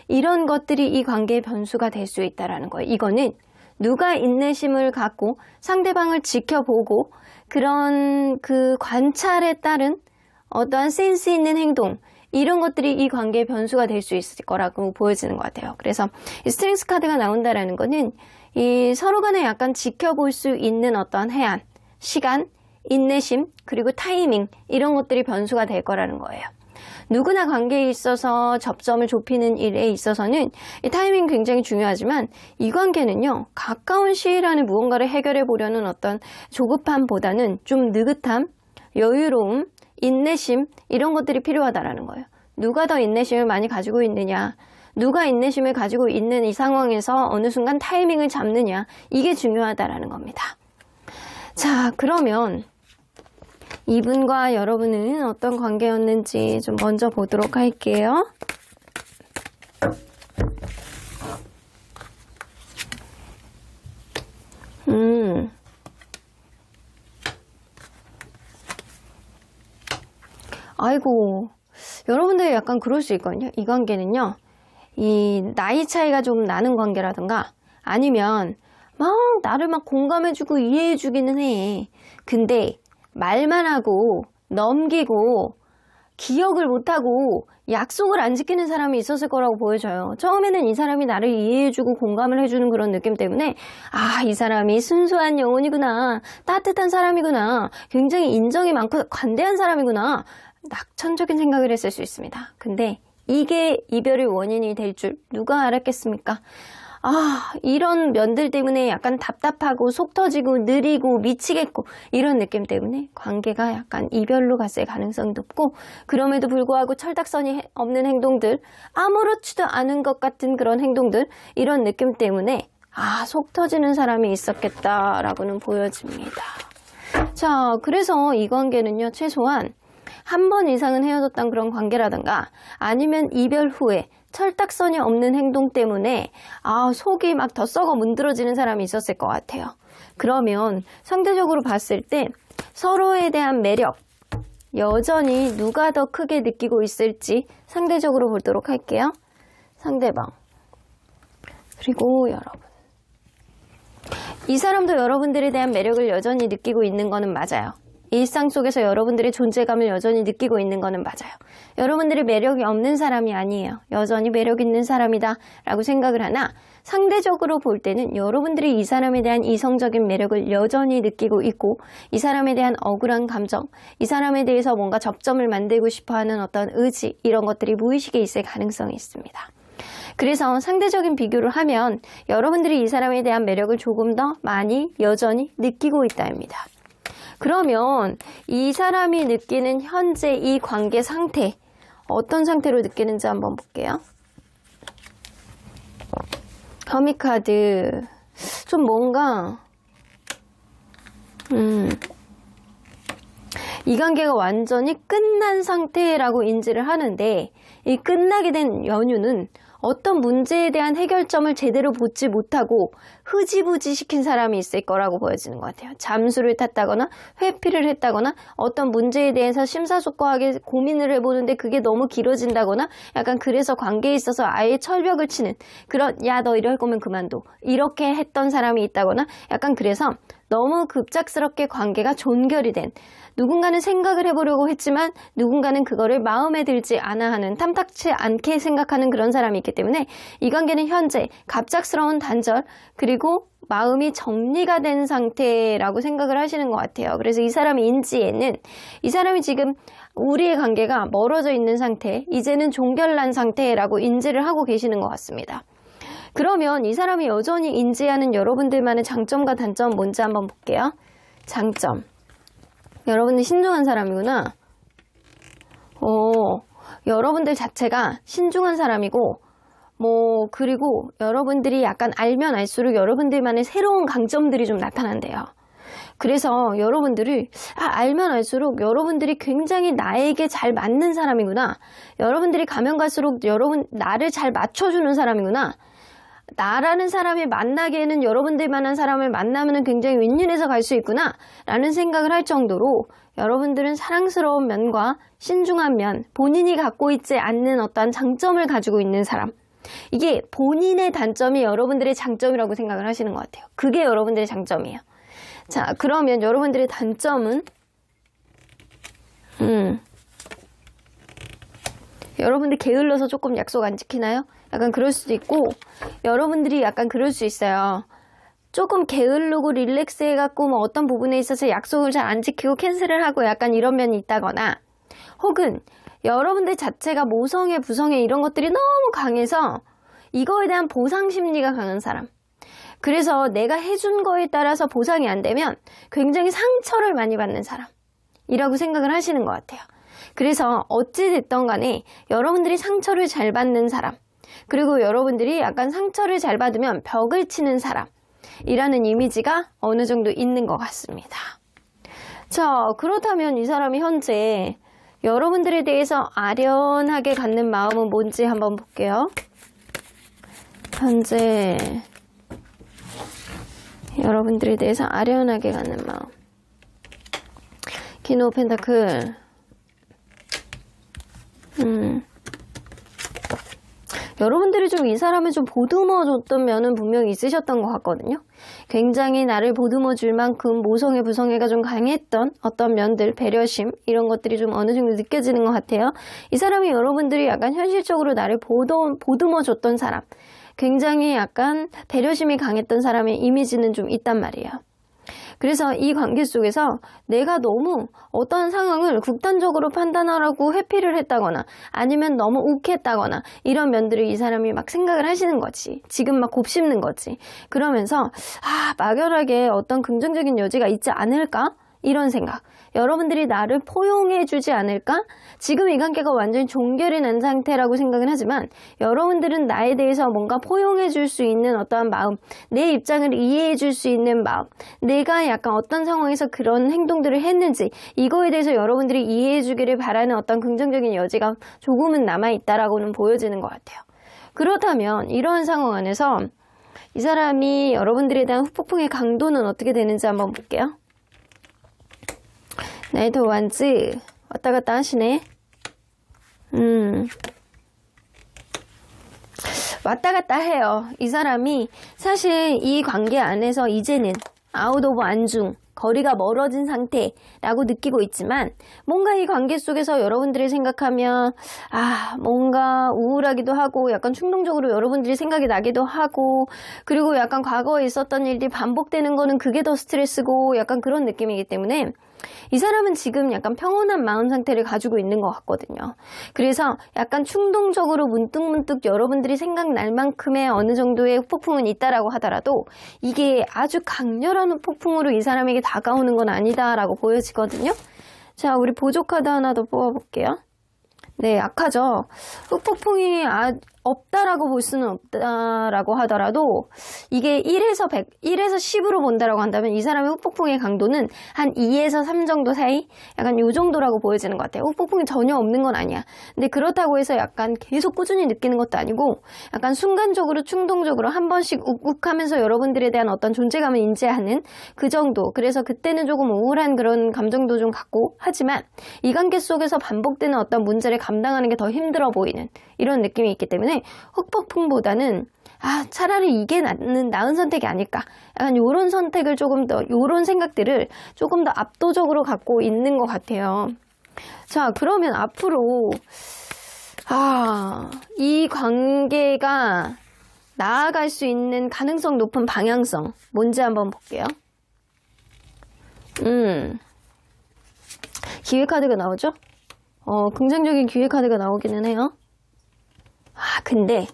이런 것들이 이 관계의 변수가 될 수 있다는 거예요. 이거는 누가 인내심을 갖고 상대방을 지켜보고 그런 그 관찰에 따른 어떠한 센스 있는 행동, 이런 것들이 이 관계의 변수가 될 수 있을 거라고 보여지는 것 같아요. 그래서 이 스트렝스 카드가 나온다라는 거는 이 서로 간에 약간 지켜볼 수 있는 어떤 해안, 시간, 인내심, 그리고 타이밍, 이런 것들이 변수가 될 거라는 거예요. 누구나 관계에 있어서 접점을 좁히는 일에 있어서는 이 타이밍 굉장히 중요하지만, 이 관계는요, 가까운 시일 안에 무언가를 해결해 보려는 어떤 조급함보다는 좀 느긋함, 여유로움, 인내심, 이런 것들이 필요하다라는 거예요. 누가 더 인내심을 많이 가지고 있느냐, 누가 인내심을 가지고 있는 이 상황에서 어느 순간 타이밍을 잡느냐, 이게 중요하다라는 겁니다. 자, 그러면 이분과 여러분은 어떤 관계였는지 좀 먼저 보도록 할게요. 아이고, 여러분들 약간 그럴 수 있거든요. 이 관계는요, 이 나이 차이가 좀 나는 관계라든가, 아니면 막 나를 막 공감해주고 이해해주기는 해. 근데 말만 하고 넘기고 기억을 못하고 약속을 안 지키는 사람이 있었을 거라고 보여져요. 처음에는 이 사람이 나를 이해해주고 공감을 해주는 그런 느낌 때문에 아, 이 사람이 순수한 영혼이구나, 따뜻한 사람이구나, 굉장히 인정이 많고 관대한 사람이구나, 낙천적인 생각을 했을 수 있습니다. 근데 이게 이별의 원인이 될 줄 누가 알았겠습니까? 아, 이런 면들 때문에 약간 답답하고 속 터지고 느리고 미치겠고 이런 느낌 때문에 관계가 약간 이별로 갔을 가능성이 높고, 그럼에도 불구하고 철딱선이 없는 행동들, 아무렇지도 않은 것 같은 그런 행동들, 이런 느낌 때문에 아, 속 터지는 사람이 있었겠다라고는 보여집니다. 자, 그래서 이 관계는요, 최소한 한 번 이상은 헤어졌던 그런 관계라든가 아니면 이별 후에 철딱선이 없는 행동 때문에 아, 속이 막 더 썩어 문드러지는 사람이 있었을 것 같아요. 그러면 상대적으로 봤을 때 서로에 대한 매력, 여전히 누가 더 크게 느끼고 있을지 상대적으로 보도록 할게요. 상대방, 그리고 여러분. 이 사람도 여러분들에 대한 매력을 여전히 느끼고 있는 거는 맞아요. 일상 속에서 여러분들의 존재감을 여전히 느끼고 있는 거는 맞아요. 여러분들이 매력이 없는 사람이 아니에요. 여전히 매력 있는 사람이다 라고 생각을 하나, 상대적으로 볼 때는 여러분들이 이 사람에 대한 이성적인 매력을 여전히 느끼고 있고, 이 사람에 대한 억울한 감정, 이 사람에 대해서 뭔가 접점을 만들고 싶어하는 어떤 의지, 이런 것들이 무의식에 있을 가능성이 있습니다. 그래서 상대적인 비교를 하면 여러분들이 이 사람에 대한 매력을 조금 더 많이 여전히 느끼고 있다입니다. 그러면 이 사람이 느끼는 현재 이 관계 상태, 어떤 상태로 느끼는지 한번 볼게요. 거미카드, 좀 뭔가 이 관계가 완전히 끝난 상태라고 인지를 하는데, 이 끝나게 된 연유는 어떤 문제에 대한 해결점을 제대로 보지 못하고 흐지부지 시킨 사람이 있을 거라고 보여지는 것 같아요. 잠수를 탔다거나 회피를 했다거나 어떤 문제에 대해서 심사숙고하게 고민을 해보는데 그게 너무 길어진다거나, 약간 그래서 관계에 있어서 아예 철벽을 치는 그런, 야, 너 이럴 거면 그만둬, 이렇게 했던 사람이 있다거나, 약간 그래서 너무 급작스럽게 관계가 존결이 된, 누군가는 생각을 해보려고 했지만 누군가는 그거를 마음에 들지 않아 하는, 탐탁치 않게 생각하는 그런 사람이 있기 때문에 이 관계는 현재 갑작스러운 단절, 그리고 마음이 정리가 된 상태라고 생각을 하시는 것 같아요. 그래서 이 사람의 인지에는 이 사람이 지금 우리의 관계가 멀어져 있는 상태, 이제는 종결난 상태라고 인지를 하고 계시는 것 같습니다. 그러면 이 사람이 여전히 인지하는 여러분들만의 장점과 단점 뭔지 한번 볼게요. 장점, 여러분들 신중한 사람이구나. 여러분들 자체가 신중한 사람이고, 그리고 여러분들이 약간 알면 알수록 여러분들만의 새로운 강점들이 좀 나타난대요. 그래서 여러분들을 알면 알수록 여러분들이 굉장히 나에게 잘 맞는 사람이구나. 여러분들이 가면 갈수록 나를 잘 맞춰주는 사람이구나. 나라는 사람이 만나기에는 여러분들만한 사람을 만나면 굉장히 윈윈해서 갈 수 있구나 라는 생각을 할 정도로 여러분들은 사랑스러운 면과 신중한 면, 본인이 갖고 있지 않는 어떠한 장점을 가지고 있는 사람, 이게 본인의 단점이 여러분들의 장점이라고 생각을 하시는 것 같아요. 그게 여러분들의 장점이에요. 자, 그러면 여러분들의 단점은 여러분들 게을러서 조금 약속 안 지키나요? 약간 그럴 수도 있고, 여러분들이 약간 그럴 수 있어요. 조금 게으르고 릴렉스 해갖고 어떤 부분에 있어서 약속을 잘 안 지키고 캔슬을 하고 약간 이런 면이 있다거나, 혹은 여러분들 자체가 모성애, 부성애 이런 것들이 너무 강해서 이거에 대한 보상 심리가 강한 사람, 그래서 내가 해준 거에 따라서 보상이 안 되면 굉장히 상처를 많이 받는 사람이라고 생각을 하시는 것 같아요. 그래서 어찌됐든 간에 여러분들이 상처를 잘 받는 사람, 그리고 여러분들이 약간 상처를 잘 받으면 벽을 치는 사람이라는 이미지가 어느 정도 있는 것 같습니다. 자, 그렇다면 이 사람이 현재 여러분들에 대해서 아련하게 갖는 마음은 뭔지 한번 볼게요. 현재 여러분들에 대해서 아련하게 갖는 마음. 퀸 오브 펜타클. 여러분들이 좀 이 사람을 좀 보듬어 줬던 면은 분명히 있으셨던 것 같거든요. 굉장히 나를 보듬어 줄 만큼 모성애 부성애가 좀 강했던 어떤 면들, 배려심 이런 것들이 좀 어느 정도 느껴지는 것 같아요. 이 사람이 여러분들이 약간 현실적으로 나를 보듬어 줬던 사람, 굉장히 약간 배려심이 강했던 사람의 이미지는 좀 있단 말이에요. 그래서 이 관계 속에서 내가 너무 어떤 상황을 극단적으로 판단하라고 회피를 했다거나 아니면 너무 욱했다거나 이런 면들을 이 사람이 막 생각을 하시는 거지. 지금 막 곱씹는 거지. 그러면서 막연하게 어떤 긍정적인 여지가 있지 않을까? 이런 생각. 여러분들이 나를 포용해 주지 않을까? 지금 이 관계가 완전히 종결이 난 상태라고 생각은 하지만 여러분들은 나에 대해서 뭔가 포용해 줄 수 있는 어떠한 마음, 내 입장을 이해해 줄 수 있는 마음, 내가 약간 어떤 상황에서 그런 행동들을 했는지 이거에 대해서 여러분들이 이해해 주기를 바라는 어떤 긍정적인 여지가 조금은 남아있다라고는 보여지는 것 같아요. 그렇다면 이러한 상황 안에서 이 사람이 여러분들에 대한 후폭풍의 강도는 어떻게 되는지 한번 볼게요. 나이트 완즈 왔다 갔다 하시네. 왔다 갔다 해요. 이 사람이 사실 이 관계 안에서 이제는 아웃 오브 안중, 거리가 멀어진 상태라고 느끼고 있지만 뭔가 이 관계 속에서 여러분들이 생각하면 뭔가 우울하기도 하고 약간 충동적으로 여러분들이 생각이 나기도 하고 그리고 약간 과거에 있었던 일들이 반복되는 거는 그게 더 스트레스고 약간 그런 느낌이기 때문에 이 사람은 지금 약간 평온한 마음 상태를 가지고 있는 것 같거든요. 그래서 약간 충동적으로 문득문득 여러분들이 생각날 만큼의 어느 정도의 후폭풍은 있다라고 하더라도 이게 아주 강렬한 후폭풍으로 이 사람에게 다가오는 건 아니다라고 보여지거든요. 자, 우리 보조 카드 하나 더 뽑아볼게요. 네, 약하죠. 후폭풍이 없다라고 볼 수는 없다라고 하더라도 이게 1에서 10으로 본다라고 한다면 이 사람의 후폭풍의 강도는 한 2에서 3 정도 사이? 약간 요 정도라고 보여지는 것 같아요. 후폭풍이 전혀 없는 건 아니야. 근데 그렇다고 해서 약간 계속 꾸준히 느끼는 것도 아니고 약간 순간적으로 충동적으로 한 번씩 욱욱하면서 여러분들에 대한 어떤 존재감을 인지하는 그 정도. 그래서 그때는 조금 우울한 그런 감정도 좀 갖고 하지만 이 관계 속에서 반복되는 어떤 문제를 감당하는 게 더 힘들어 보이는 이런 느낌이 있기 때문에 후폭풍보다는 차라리 이게 나은 선택이 아닐까 약간 요런 선택을 조금 더 요런 생각들을 조금 더 압도적으로 갖고 있는 것 같아요. 자, 그러면 앞으로 이 관계가 나아갈 수 있는 가능성 높은 방향성 뭔지 한번 볼게요. 기회 카드가 나오죠? 긍정적인 기회 카드가 나오기는 해요. 근데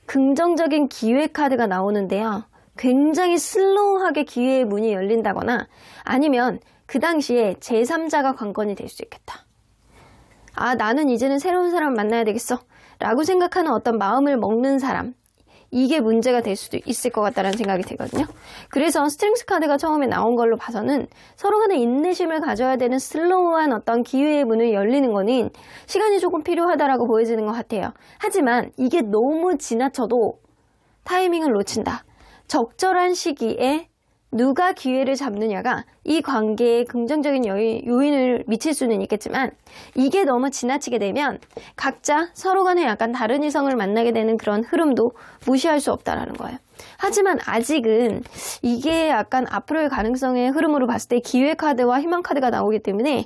긍정적인 기회 카드가 나오는데요. 굉장히 슬로우하게 기회의 문이 열린다거나 아니면 그 당시에 제3자가 관건이 될 수 있겠다. 나는 이제는 새로운 사람 만나야 되겠어 라고 생각하는 어떤 마음을 먹는 사람, 이게 문제가 될 수도 있을 것 같다는 생각이 들거든요. 그래서 스트렝스 카드가 처음에 나온 걸로 봐서는 서로 간에 인내심을 가져야 되는 슬로우한 어떤 기회의 문을 열리는 거는 시간이 조금 필요하다라고 보여지는 것 같아요. 하지만 이게 너무 지나쳐도 타이밍을 놓친다. 적절한 시기에 누가 기회를 잡느냐가 이 관계에 긍정적인 요인을 미칠 수는 있겠지만 이게 너무 지나치게 되면 각자 서로 간에 약간 다른 이성을 만나게 되는 그런 흐름도 무시할 수 없다라는 거예요. 하지만 아직은 이게 약간 앞으로의 가능성의 흐름으로 봤을 때 기회 카드와 희망 카드가 나오기 때문에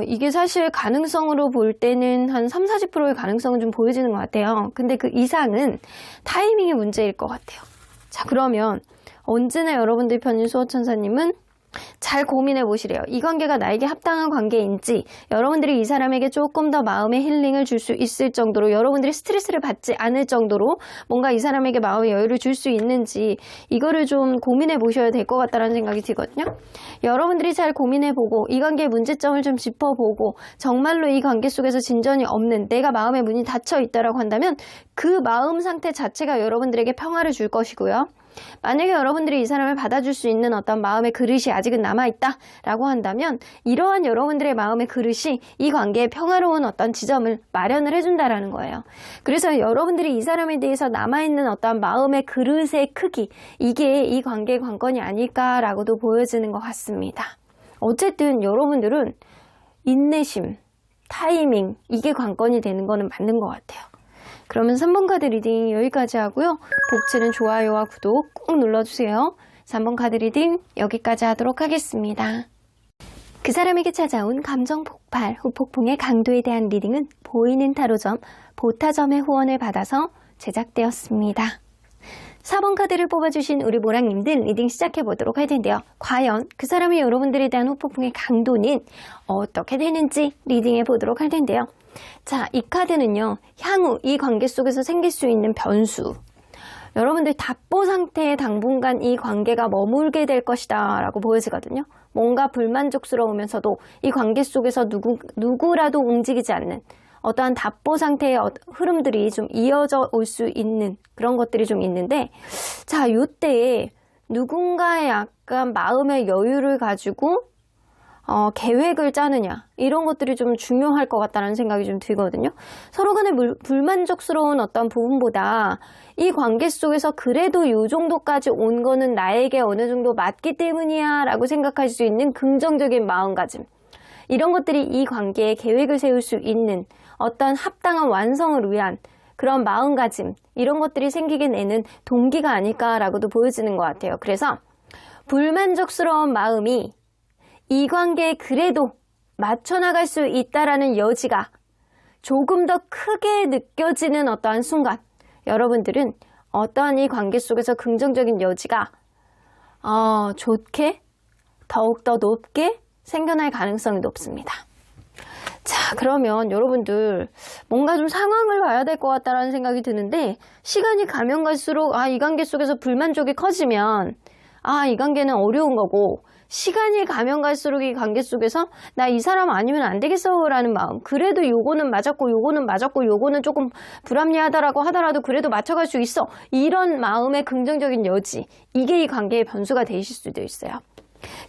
이게 사실 가능성으로 볼 때는 한 30-40%의 가능성은 좀 보여지는 것 같아요. 근데 그 이상은 타이밍의 문제일 것 같아요. 자, 그러면 언제나 여러분들 편인 수호천사님은 잘 고민해 보시래요. 이 관계가 나에게 합당한 관계인지, 여러분들이 이 사람에게 조금 더 마음의 힐링을 줄 수 있을 정도로, 여러분들이 스트레스를 받지 않을 정도로 뭔가 이 사람에게 마음의 여유를 줄 수 있는지 이거를 좀 고민해 보셔야 될 것 같다는 생각이 들거든요. 여러분들이 잘 고민해 보고 이 관계의 문제점을 좀 짚어보고 정말로 이 관계 속에서 진전이 없는, 내가 마음의 문이 닫혀 있다라고 한다면 그 마음 상태 자체가 여러분들에게 평화를 줄 것이고요. 만약에 여러분들이 이 사람을 받아줄 수 있는 어떤 마음의 그릇이 아직은 남아있다 라고 한다면 이러한 여러분들의 마음의 그릇이 이 관계에 평화로운 어떤 지점을 마련을 해준다라는 거예요. 그래서 여러분들이 이 사람에 대해서 남아있는 어떤 마음의 그릇의 크기, 이게 이 관계의 관건이 아닐까라고도 보여지는 것 같습니다. 어쨌든 여러분들은 인내심, 타이밍, 이게 관건이 되는 거는 맞는 것 같아요. 그러면 3번 카드 리딩 여기까지 하고요. 복채는 좋아요와 구독 꼭 눌러주세요. 3번 카드 리딩 여기까지 하도록 하겠습니다. 그 사람에게 찾아온 감정 폭발, 후폭풍의 강도에 대한 리딩은 보이는 타로점, 보타점의 후원을 받아서 제작되었습니다. 4번 카드를 뽑아주신 우리 모랑님들 리딩 시작해보도록 할 텐데요. 과연 그 사람이 여러분들에 대한 후폭풍의 강도는 어떻게 되는지 리딩해보도록 할 텐데요. 자, 이 카드는요. 향후 이 관계 속에서 생길 수 있는 변수. 여러분들 답보 상태에 당분간 이 관계가 머물게 될 것이다 라고 보여지거든요. 뭔가 불만족스러우면서도 이 관계 속에서 누구라도 움직이지 않는 어떠한 답보 상태의 흐름들이 좀 이어져 올 수 있는 그런 것들이 좀 있는데, 자, 요때에 누군가의 약간 마음의 여유를 가지고 계획을 짜느냐 이런 것들이 좀 중요할 것 같다는 생각이 좀 들거든요. 서로 간에 불만족스러운 어떤 부분보다 이 관계 속에서 그래도 이 정도까지 온 거는 나에게 어느 정도 맞기 때문이야 라고 생각할 수 있는 긍정적인 마음가짐, 이런 것들이 이 관계에 계획을 세울 수 있는 어떤 합당한 완성을 위한 그런 마음가짐, 이런 것들이 생기게 내는 동기가 아닐까라고도 보여지는 것 같아요. 그래서 불만족스러운 마음이 이 관계에 그래도 맞춰나갈 수 있다라는 여지가 조금 더 크게 느껴지는 어떠한 순간, 여러분들은 어떠한 이 관계 속에서 긍정적인 여지가 좋게 더욱더 높게 생겨날 가능성이 높습니다. 자, 그러면 여러분들 뭔가 좀 상황을 봐야 될 것 같다라는 생각이 드는데, 시간이 가면 갈수록 이 관계 속에서 불만족이 커지면 이 관계는 어려운 거고, 시간이 가면 갈수록 이 관계 속에서 나 이 사람 아니면 안 되겠어 라는 마음, 그래도 요거는 맞았고 요거는 맞았고 요거는 조금 불합리하다라고 하더라도 그래도 맞춰갈 수 있어, 이런 마음의 긍정적인 여지, 이게 이 관계의 변수가 되실 수도 있어요.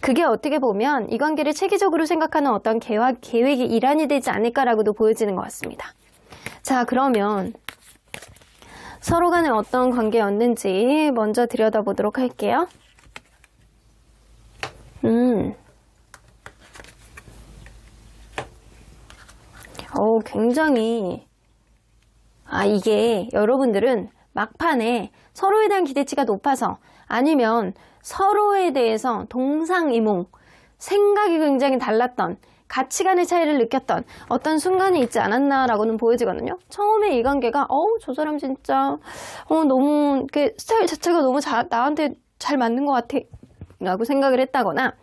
그게 어떻게 보면 이 관계를 체계적으로 생각하는 어떤 계획의 일환이 되지 않을까라고도 보여지는 것 같습니다. 자, 그러면 서로 간에 어떤 관계였는지 먼저 들여다보도록 할게요. 굉장히 이게 여러분들은 막판에 서로에 대한 기대치가 높아서, 아니면 서로에 대해서 동상이몽, 생각이 굉장히 달랐던, 가치관의 차이를 느꼈던 어떤 순간이 있지 않았나라고는 보여지거든요. 처음에 이 관계가 저 사람 진짜 너무 스타일 자체가 너무 나한테 잘 맞는 것 같아 라고 생각을 했다거나,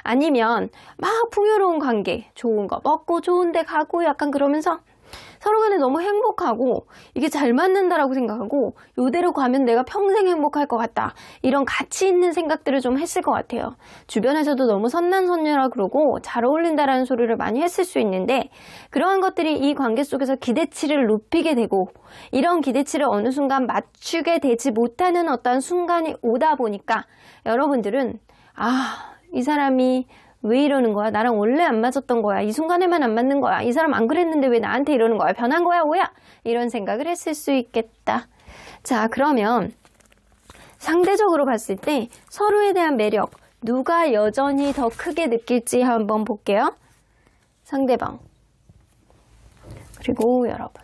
아니면 막 풍요로운 관계, 좋은 거 먹고 좋은 데 가고 약간 그러면서 서로 간에 너무 행복하고 이게 잘 맞는다라고 생각하고 이대로 가면 내가 평생 행복할 것 같다, 이런 가치 있는 생각들을 좀 했을 것 같아요. 주변에서도 너무 선남선녀라 그러고 잘 어울린다라는 소리를 많이 했을 수 있는데, 그러한 것들이 이 관계 속에서 기대치를 높이게 되고, 이런 기대치를 어느 순간 맞추게 되지 못하는 어떤 순간이 오다 보니까 여러분들은 이 사람이 왜 이러는 거야? 나랑 원래 안 맞았던 거야. 이 순간에만 안 맞는 거야. 이 사람 안 그랬는데 왜 나한테 이러는 거야? 변한 거야? 뭐야? 이런 생각을 했을 수 있겠다. 자, 그러면 상대적으로 봤을 때 서로에 대한 매력, 누가 여전히 더 크게 느낄지 한번 볼게요. 상대방, 그리고 여러분.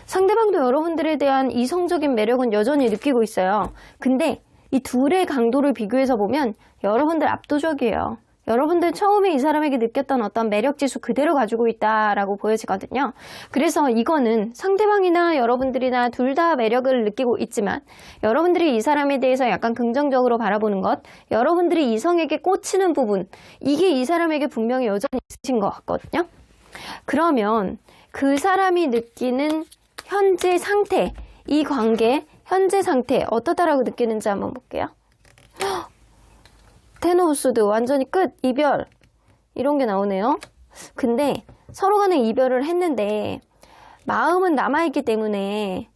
상대방도 여러분들에 대한 이성적인 매력은 여전히 느끼고 있어요. 근데 이 둘의 강도를 비교해서 보면 여러분들 압도적이에요. 여러분들 처음에 이 사람에게 느꼈던 어떤 매력지수 그대로 가지고 있다라고 보여지거든요. 그래서 이거는 상대방이나 여러분들이나 둘 다 매력을 느끼고 있지만, 여러분들이 이 사람에 대해서 약간 긍정적으로 바라보는 것, 여러분들이 이성에게 꽂히는 부분, 이게 이 사람에게 분명히 여전히 있으신 것 같거든요. 그러면 그 사람이 느끼는 현재 상태, 이 관계 현재 상태 어떠다라고 느끼는지 한번 볼게요. 텐 오브 소드, 완전히 끝, 이별, 이런 게 나오네요. 근데 서로 간에 이별을 했는데 마음은 남아있기 때문에,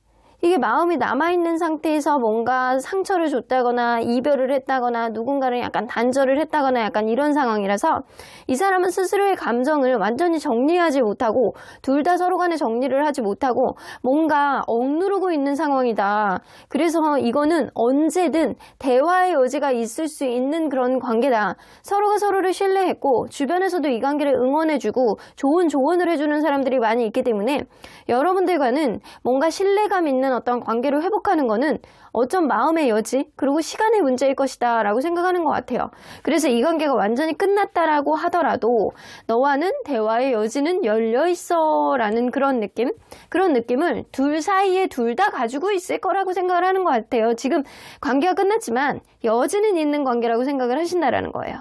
이게 마음이 남아있는 상태에서 뭔가 상처를 줬다거나 이별을 했다거나 누군가를 약간 단절을 했다거나 약간 이런 상황이라서, 이 사람은 스스로의 감정을 완전히 정리하지 못하고 둘 다 서로 간에 정리를 하지 못하고 뭔가 억누르고 있는 상황이다. 그래서 이거는 언제든 대화의 여지가 있을 수 있는 그런 관계다. 서로가 서로를 신뢰했고 주변에서도 이 관계를 응원해주고 좋은 조언을 해주는 사람들이 많이 있기 때문에 여러분들과는 뭔가 신뢰감 있는 있는 어떤 관계를 회복하는 거는 어쩜 마음의 여지, 그리고 시간의 문제일 것이다 라고 생각하는 것 같아요. 그래서 이 관계가 완전히 끝났다라고 하더라도 너와는 대화의 여지는 열려있어 라는 그런 느낌을 둘 사이에 둘 다 가지고 있을 거라고 생각을 하는 것 같아요. 지금 관계가 끝났지만 여지는 있는 관계라고 생각을 하신다라는 거예요.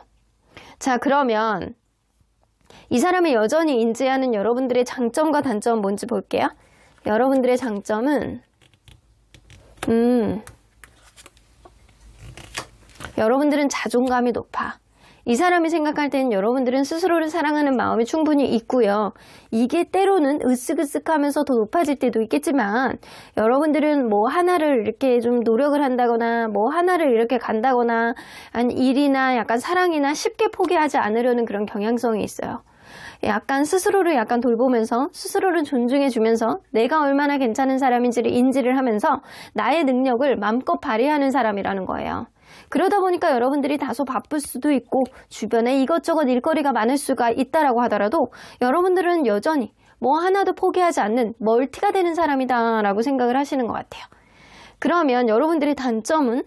자, 그러면 이 사람이 여전히 인지하는 여러분들의 장점과 단점은 뭔지 볼게요. 여러분들의 장점은 여러분들은 자존감이 높아. 이 사람이 생각할 때는 여러분들은 스스로를 사랑하는 마음이 충분히 있고요. 이게 때로는 으쓱으쓱하면서 더 높아질 때도 있겠지만 여러분들은 뭐 하나를 이렇게 좀 노력을 한다거나 뭐 하나를 이렇게 간다거나 아니 일이나 약간 사랑이나 쉽게 포기하지 않으려는 그런 경향성이 있어요. 약간 스스로를 약간 돌보면서 스스로를 존중해주면서 내가 얼마나 괜찮은 사람인지를 인지를 하면서 나의 능력을 마음껏 발휘하는 사람이라는 거예요. 그러다 보니까 여러분들이 다소 바쁠 수도 있고 주변에 이것저것 일거리가 많을 수가 있다라고 하더라도 여러분들은 여전히 뭐 하나도 포기하지 않는 멀티가 되는 사람이다 라고 생각을 하시는 것 같아요. 그러면 여러분들의 단점은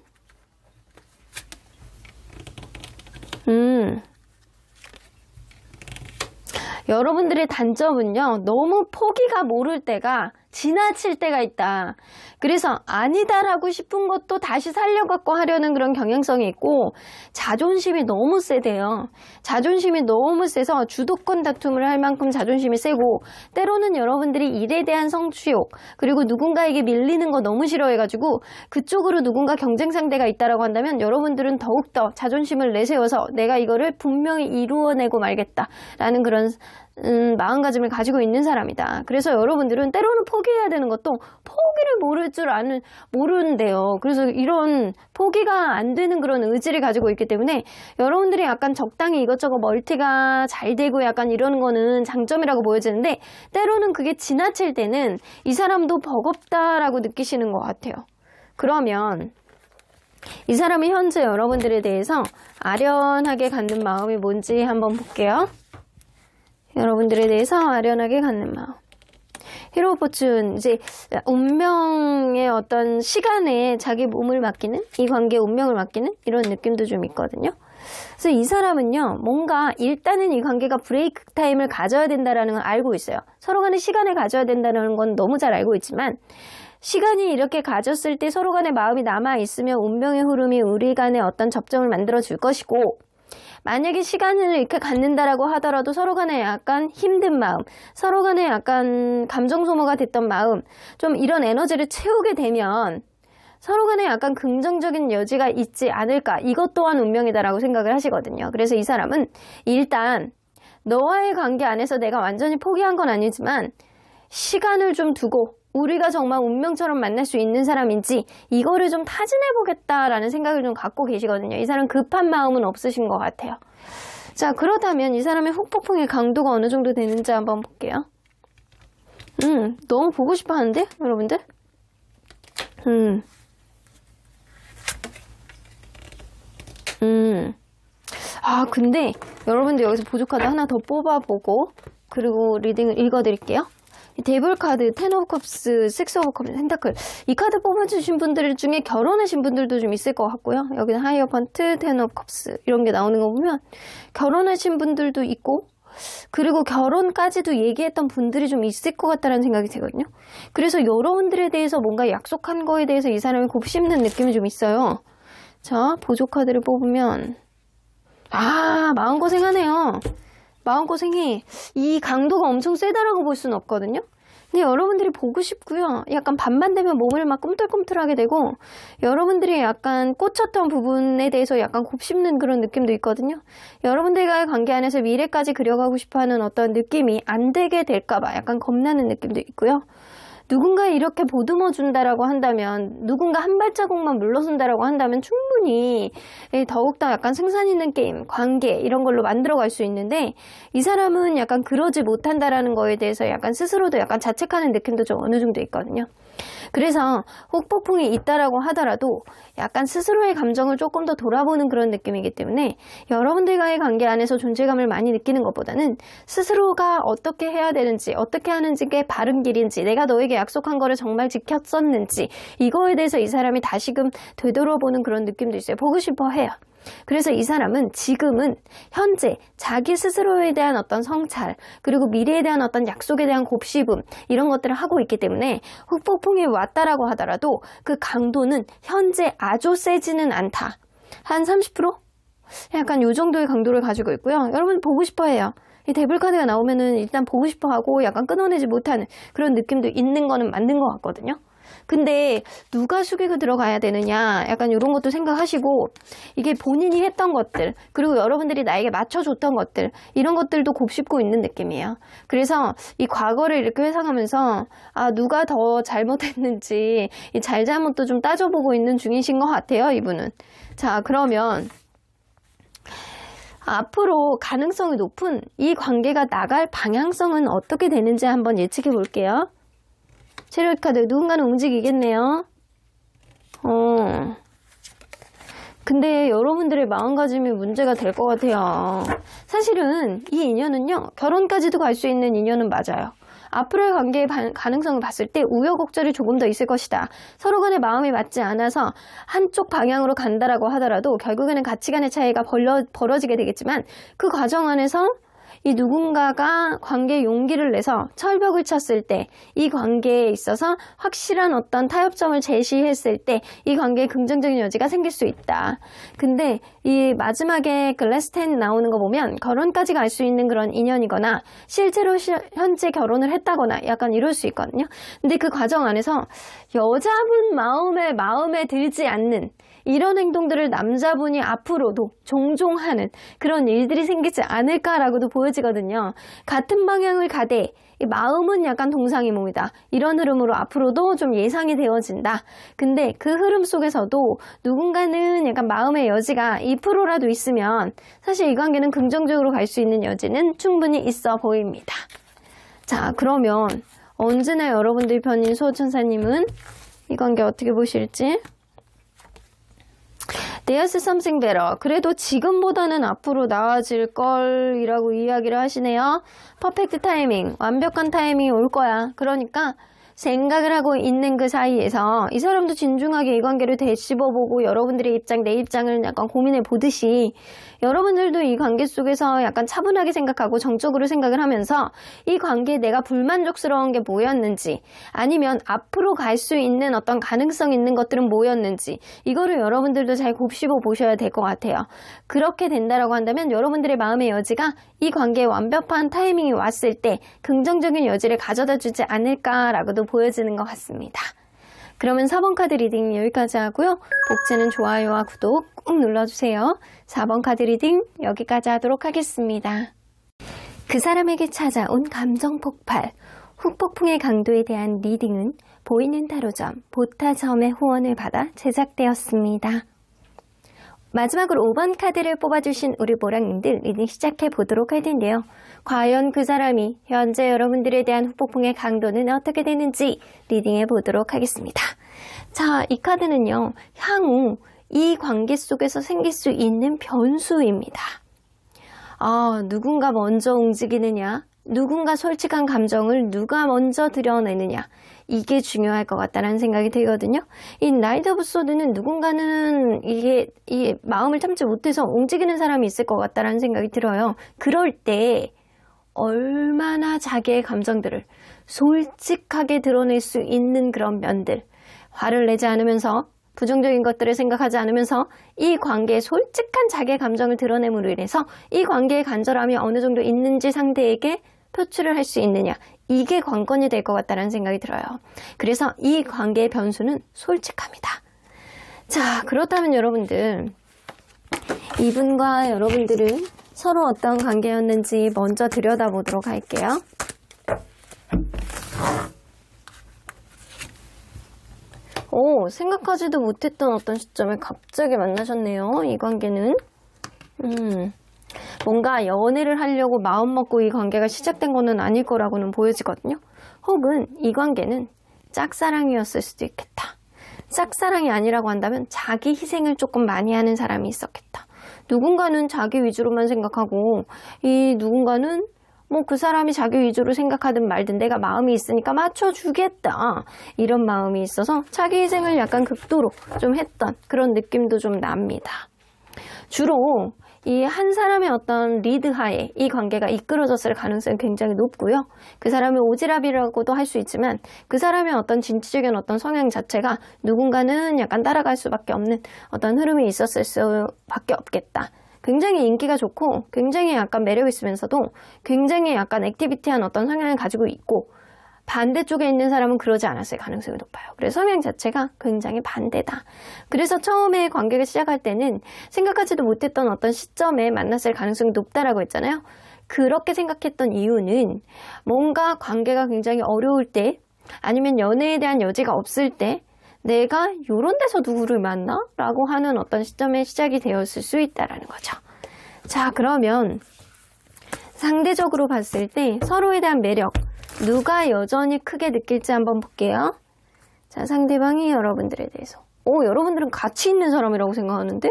여러분들의 단점은요, 너무 포기가 모를 때가 지나칠 때가 있다. 그래서 아니다라고 싶은 것도 다시 살려갖고 하려는 그런 경향성이 있고 자존심이 너무 세대요. 자존심이 너무 세서 주도권 다툼을 할 만큼 자존심이 세고 때로는 여러분들이 일에 대한 성취욕 그리고 누군가에게 밀리는 거 너무 싫어해가지고 그쪽으로 누군가 경쟁 상대가 있다라고 한다면 여러분들은 더욱더 자존심을 내세워서 내가 이거를 분명히 이루어내고 말겠다라는 그런 마음가짐을 가지고 있는 사람이다. 그래서 여러분들은 때로는 포기해야 되는 것도 포기를 모르는데요. 그래서 이런 포기가 안 되는 그런 의지를 가지고 있기 때문에 여러분들이 약간 적당히 이것저것 멀티가 잘 되고 약간 이러는 거는 장점이라고 보여지는데 때로는 그게 지나칠 때는 이 사람도 버겁다라고 느끼시는 것 같아요. 그러면 이 사람이 현재 여러분들에 대해서 아련하게 갖는 마음이 뭔지 한번 볼게요. 여러분들에 대해서 아련하게 갖는 마음. 히로 오브 포춘, 이제 운명의 어떤 시간에 자기 몸을 맡기는, 이 관계에 운명을 맡기는 이런 느낌도 좀 있거든요. 그래서 이 사람은요, 뭔가 일단은 이 관계가 브레이크 타임을 가져야 된다는 걸 알고 있어요. 서로 간에 시간을 가져야 된다는 건 너무 잘 알고 있지만 시간이 이렇게 가졌을 때 서로 간의 마음이 남아있으면 운명의 흐름이 우리 간의 어떤 접점을 만들어 줄 것이고 만약에 시간을 이렇게 갖는다라고 하더라도 서로 간에 약간 힘든 마음, 서로 간에 약간 감정 소모가 됐던 마음, 좀 이런 에너지를 채우게 되면 서로 간에 약간 긍정적인 여지가 있지 않을까. 이것 또한 운명이다라고 생각을 하시거든요. 그래서 이 사람은 일단 너와의 관계 안에서 내가 완전히 포기한 건 아니지만 시간을 좀 두고 우리가 정말 운명처럼 만날 수 있는 사람인지 이거를 좀 타진해보겠다라는 생각을 좀 갖고 계시거든요. 이 사람 급한 마음은 없으신 것 같아요. 자, 그렇다면 이 사람의 후폭풍의 강도가 어느 정도 되는지 한번 볼게요. 너무 보고 싶어 하는데, 여러분들? 아, 근데 여러분들 여기서 보조카드 하나 더 뽑아보고 그리고 리딩을 읽어드릴게요. 데블 카드, 텐 오브 컵스, 식스 오브 컵스, 펜타클. 이 카드 뽑아주신 분들 중에 결혼하신 분들도 좀 있을 것 같고요. 여기는 하이어펀트, 텐 오브 컵스 이런 게 나오는 거 보면 결혼하신 분들도 있고 그리고 결혼까지도 얘기했던 분들이 좀 있을 것 같다는 생각이 들거든요. 그래서 여러분들에 대해서 뭔가 약속한 거에 대해서 이 사람이 곱씹는 느낌이 좀 있어요. 자, 보조 카드를 뽑으면 마음고생하네요. 마음고생이 이 강도가 엄청 세다라고 볼 수는 없거든요. 근데 여러분들이 보고 싶고요. 약간 밤만 되면 몸을 막 꿈틀꿈틀하게 되고 여러분들이 약간 꽂혔던 부분에 대해서 약간 곱씹는 그런 느낌도 있거든요. 여러분들과의 관계 안에서 미래까지 그려가고 싶어하는 어떤 느낌이 안 되게 될까봐 약간 겁나는 느낌도 있고요. 누군가 이렇게 보듬어 준다라고 한다면 누군가 한 발자국만 물러선다라고 한다면 충분히 더욱더 약간 승산 있는 게임, 관계 이런 걸로 만들어갈 수 있는데 이 사람은 약간 그러지 못한다라는 거에 대해서 약간 스스로도 약간 자책하는 느낌도 좀 어느 정도 있거든요. 그래서 후폭풍이 있다라고 하더라도 약간 스스로의 감정을 조금 더 돌아보는 그런 느낌이기 때문에 여러분들과의 관계 안에서 존재감을 많이 느끼는 것보다는 스스로가 어떻게 해야 되는지, 어떻게 하는지 게 바른 길인지, 내가 너에게 약속한 거를 정말 지켰었는지, 이거에 대해서 이 사람이 다시금 되돌아보는 그런 느낌도 있어요. 보고 싶어 해요. 그래서 이 사람은 지금은 현재 자기 스스로에 대한 어떤 성찰, 그리고 미래에 대한 어떤 약속에 대한 곱씹음, 이런 것들을 하고 있기 때문에 후폭풍이 왔다라고 하더라도 그 강도는 현재 아주 세지는 않다. 한 30%? 약간 이 정도의 강도를 가지고 있고요. 여러분 보고 싶어 해요. 이 데블 카드가 나오면은 일단 보고 싶어 하고 약간 끊어내지 못하는 그런 느낌도 있는 거는 맞는 것 같거든요. 근데 누가 숙이고 들어가야 되느냐, 약간 이런 것도 생각하시고, 이게 본인이 했던 것들, 그리고 여러분들이 나에게 맞춰줬던 것들, 이런 것들도 곱씹고 있는 느낌이에요. 그래서 이 과거를 이렇게 회상하면서 누가 더 잘못했는지 이 잘잘못도 좀 따져보고 있는 중이신 것 같아요, 이분은. 자, 그러면 앞으로 가능성이 높은 이 관계가 나갈 방향성은 어떻게 되는지 한번 예측해 볼게요. 체리엇 카드, 누군가는 움직이겠네요. 근데 여러분들의 마음가짐이 문제가 될 것 같아요. 사실은 이 인연은요, 결혼까지도 갈 수 있는 인연은 맞아요. 앞으로의 관계의 가능성을 봤을 때 우여곡절이 조금 더 있을 것이다. 서로 간의 마음이 맞지 않아서 한쪽 방향으로 간다라고 하더라도 결국에는 가치관의 차이가 벌어지게 되겠지만, 그 과정 안에서 이 누군가가 관계에 용기를 내서 철벽을 쳤을 때, 이 관계에 있어서 확실한 어떤 타협점을 제시했을 때 이 관계에 긍정적인 여지가 생길 수 있다. 근데 이 마지막에 글래스10 나오는 거 보면 결혼까지 갈 수 있는 그런 인연이거나 실제로 현재 결혼을 했다거나 약간 이럴 수 있거든요. 근데 그 과정 안에서 여자분 마음에 들지 않는 이런 행동들을 남자분이 앞으로도 종종 하는 그런 일들이 생기지 않을까라고도 보여지거든요. 같은 방향을 가되 마음은 약간 동상이몽이다. 이런 흐름으로 앞으로도 좀 예상이 되어진다. 근데 그 흐름 속에서도 누군가는 약간 마음의 여지가 2%라도 있으면 사실 이 관계는 긍정적으로 갈 수 있는 여지는 충분히 있어 보입니다. 자, 그러면 언제나 여러분들 편인 수호천사님은 이 관계 어떻게 보실지? There's something better. 그래도 지금보다는 앞으로 나아질 걸 이라고 이야기를 하시네요. 퍼펙트 타이밍, 완벽한 타이밍이 올 거야. 그러니까 생각을 하고 있는 그 사이에서 이 사람도 진중하게 이 관계를 되씹어보고 여러분들의 입장, 내 입장을 약간 고민해 보듯이 여러분들도 이 관계 속에서 약간 차분하게 생각하고 정적으로 생각을 하면서 이 관계에 내가 불만족스러운 게 뭐였는지, 아니면 앞으로 갈 수 있는 어떤 가능성 있는 것들은 뭐였는지, 이거를 여러분들도 잘 곱씹어 보셔야 될 것 같아요. 그렇게 된다라고 한다면 여러분들의 마음의 여지가 이 관계에 완벽한 타이밍이 왔을 때 긍정적인 여지를 가져다 주지 않을까라고도 보여지는 것 같습니다. 그러면 4번 카드 리딩 여기까지 하고요. 복채는 좋아요와 구독 꾹 눌러주세요. 4번 카드 리딩 여기까지 하도록 하겠습니다. 그 사람에게 찾아온 감정 폭발, 후폭풍의 강도에 대한 리딩은 보이는 타로점, 보타점의 후원을 받아 제작되었습니다. 마지막으로 5번 카드를 뽑아주신 우리 보랑님들 리딩 시작해 보도록 할 텐데요. 과연 그 사람이 현재 여러분들에 대한 후폭풍의 강도는 어떻게 되는지 리딩해 보도록 하겠습니다. 자, 이 카드는요, 향후 이 관계 속에서 생길 수 있는 변수입니다. 누군가 먼저 움직이느냐, 누군가 솔직한 감정을 누가 먼저 드러내느냐, 이게 중요할 것 같다는 생각이 들거든요. 이 나이트 오브 소드는 누군가는 이 마음을 참지 못해서 움직이는 사람이 있을 것 같다는 생각이 들어요. 그럴 때 얼마나 자기의 감정들을 솔직하게 드러낼 수 있는 그런 면들, 화를 내지 않으면서 부정적인 것들을 생각하지 않으면서 이 관계에 솔직한 자기의 감정을 드러냄으로 인해서 이 관계의 간절함이 어느 정도 있는지 상대에게 표출을 할 수 있느냐, 이게 관건이 될 것 같다는 생각이 들어요. 그래서 이 관계의 변수는 솔직합니다. 자, 그렇다면 여러분들, 이분과 여러분들은 서로 어떤 관계였는지 먼저 들여다보도록 할게요. 생각하지도 못했던 어떤 시점에 갑자기 만나셨네요. 이 관계는. 뭔가 연애를 하려고 마음먹고 이 관계가 시작된 거는 아닐 거라고는 보여지거든요. 혹은 이 관계는 짝사랑이었을 수도 있겠다. 짝사랑이 아니라고 한다면 자기 희생을 조금 많이 하는 사람이 있었겠다. 누군가는 자기 위주로만 생각하고 이 누군가는 뭐 그 사람이 자기 위주로 생각하든 말든 내가 마음이 있으니까 맞춰주겠다. 이런 마음이 있어서 자기 희생을 약간 극도로 좀 했던 그런 느낌도 좀 납니다. 주로 이 한 사람의 어떤 리드하에 이 관계가 이끌어졌을 가능성이 굉장히 높고요. 그 사람의 오지랖이라고도 할 수 있지만 그 사람의 어떤 진취적인 어떤 성향 자체가 누군가는 약간 따라갈 수밖에 없는 어떤 흐름이 있었을 수밖에 없겠다. 굉장히 인기가 좋고 굉장히 약간 매력 있으면서도 굉장히 약간 액티비티한 어떤 성향을 가지고 있고 반대쪽에 있는 사람은 그러지 않았을 가능성이 높아요. 그래서 성향 자체가 굉장히 반대다. 그래서 처음에 관계가 시작할 때는 생각하지도 못했던 어떤 시점에 만났을 가능성이 높다라고 했잖아요. 그렇게 생각했던 이유는 뭔가 관계가 굉장히 어려울 때 아니면 연애에 대한 여지가 없을 때 내가 이런 데서 누구를 만나? 라고 하는 어떤 시점에 시작이 되었을 수 있다라는 거죠. 자, 그러면 상대적으로 봤을 때 서로에 대한 매력 누가 여전히 크게 느낄지 한번 볼게요. 자, 상대방이 여러분들에 대해서 여러분들은 가치 있는 사람이라고 생각하는데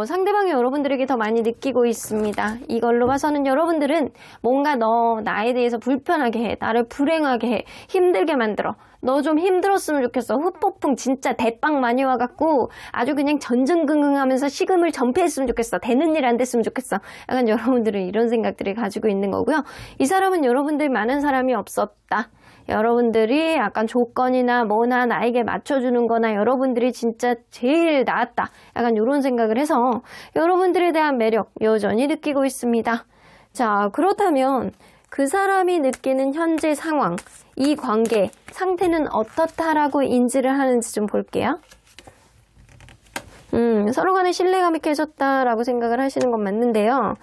상대방이 여러분들에게 더 많이 느끼고 있습니다. 이걸로 봐서는 여러분들은 뭔가 나에 대해서 불편하게 해. 나를 불행하게 해. 힘들게 만들어. 너 좀 힘들었으면 좋겠어. 후폭풍 진짜 대빵 많이 와갖고 아주 그냥 전전긍긍하면서 식음을 전폐했으면 좋겠어. 되는 일 안 됐으면 좋겠어. 약간 여러분들은 이런 생각들을 가지고 있는 거고요. 이 사람은 여러분들 많은 사람이 없었다. 여러분들이 약간 조건이나 뭐나 나에게 맞춰주는 거나 여러분들이 진짜 제일 나았다. 약간 이런 생각을 해서 여러분들에 대한 매력 여전히 느끼고 있습니다. 자, 그렇다면 그 사람이 느끼는 현재 상황, 이 관계, 상태는 어떻다라고 인지를 하는지 좀 볼게요. 서로 간에 신뢰감이 깨졌다라고 생각을 하시는 건 맞는데요.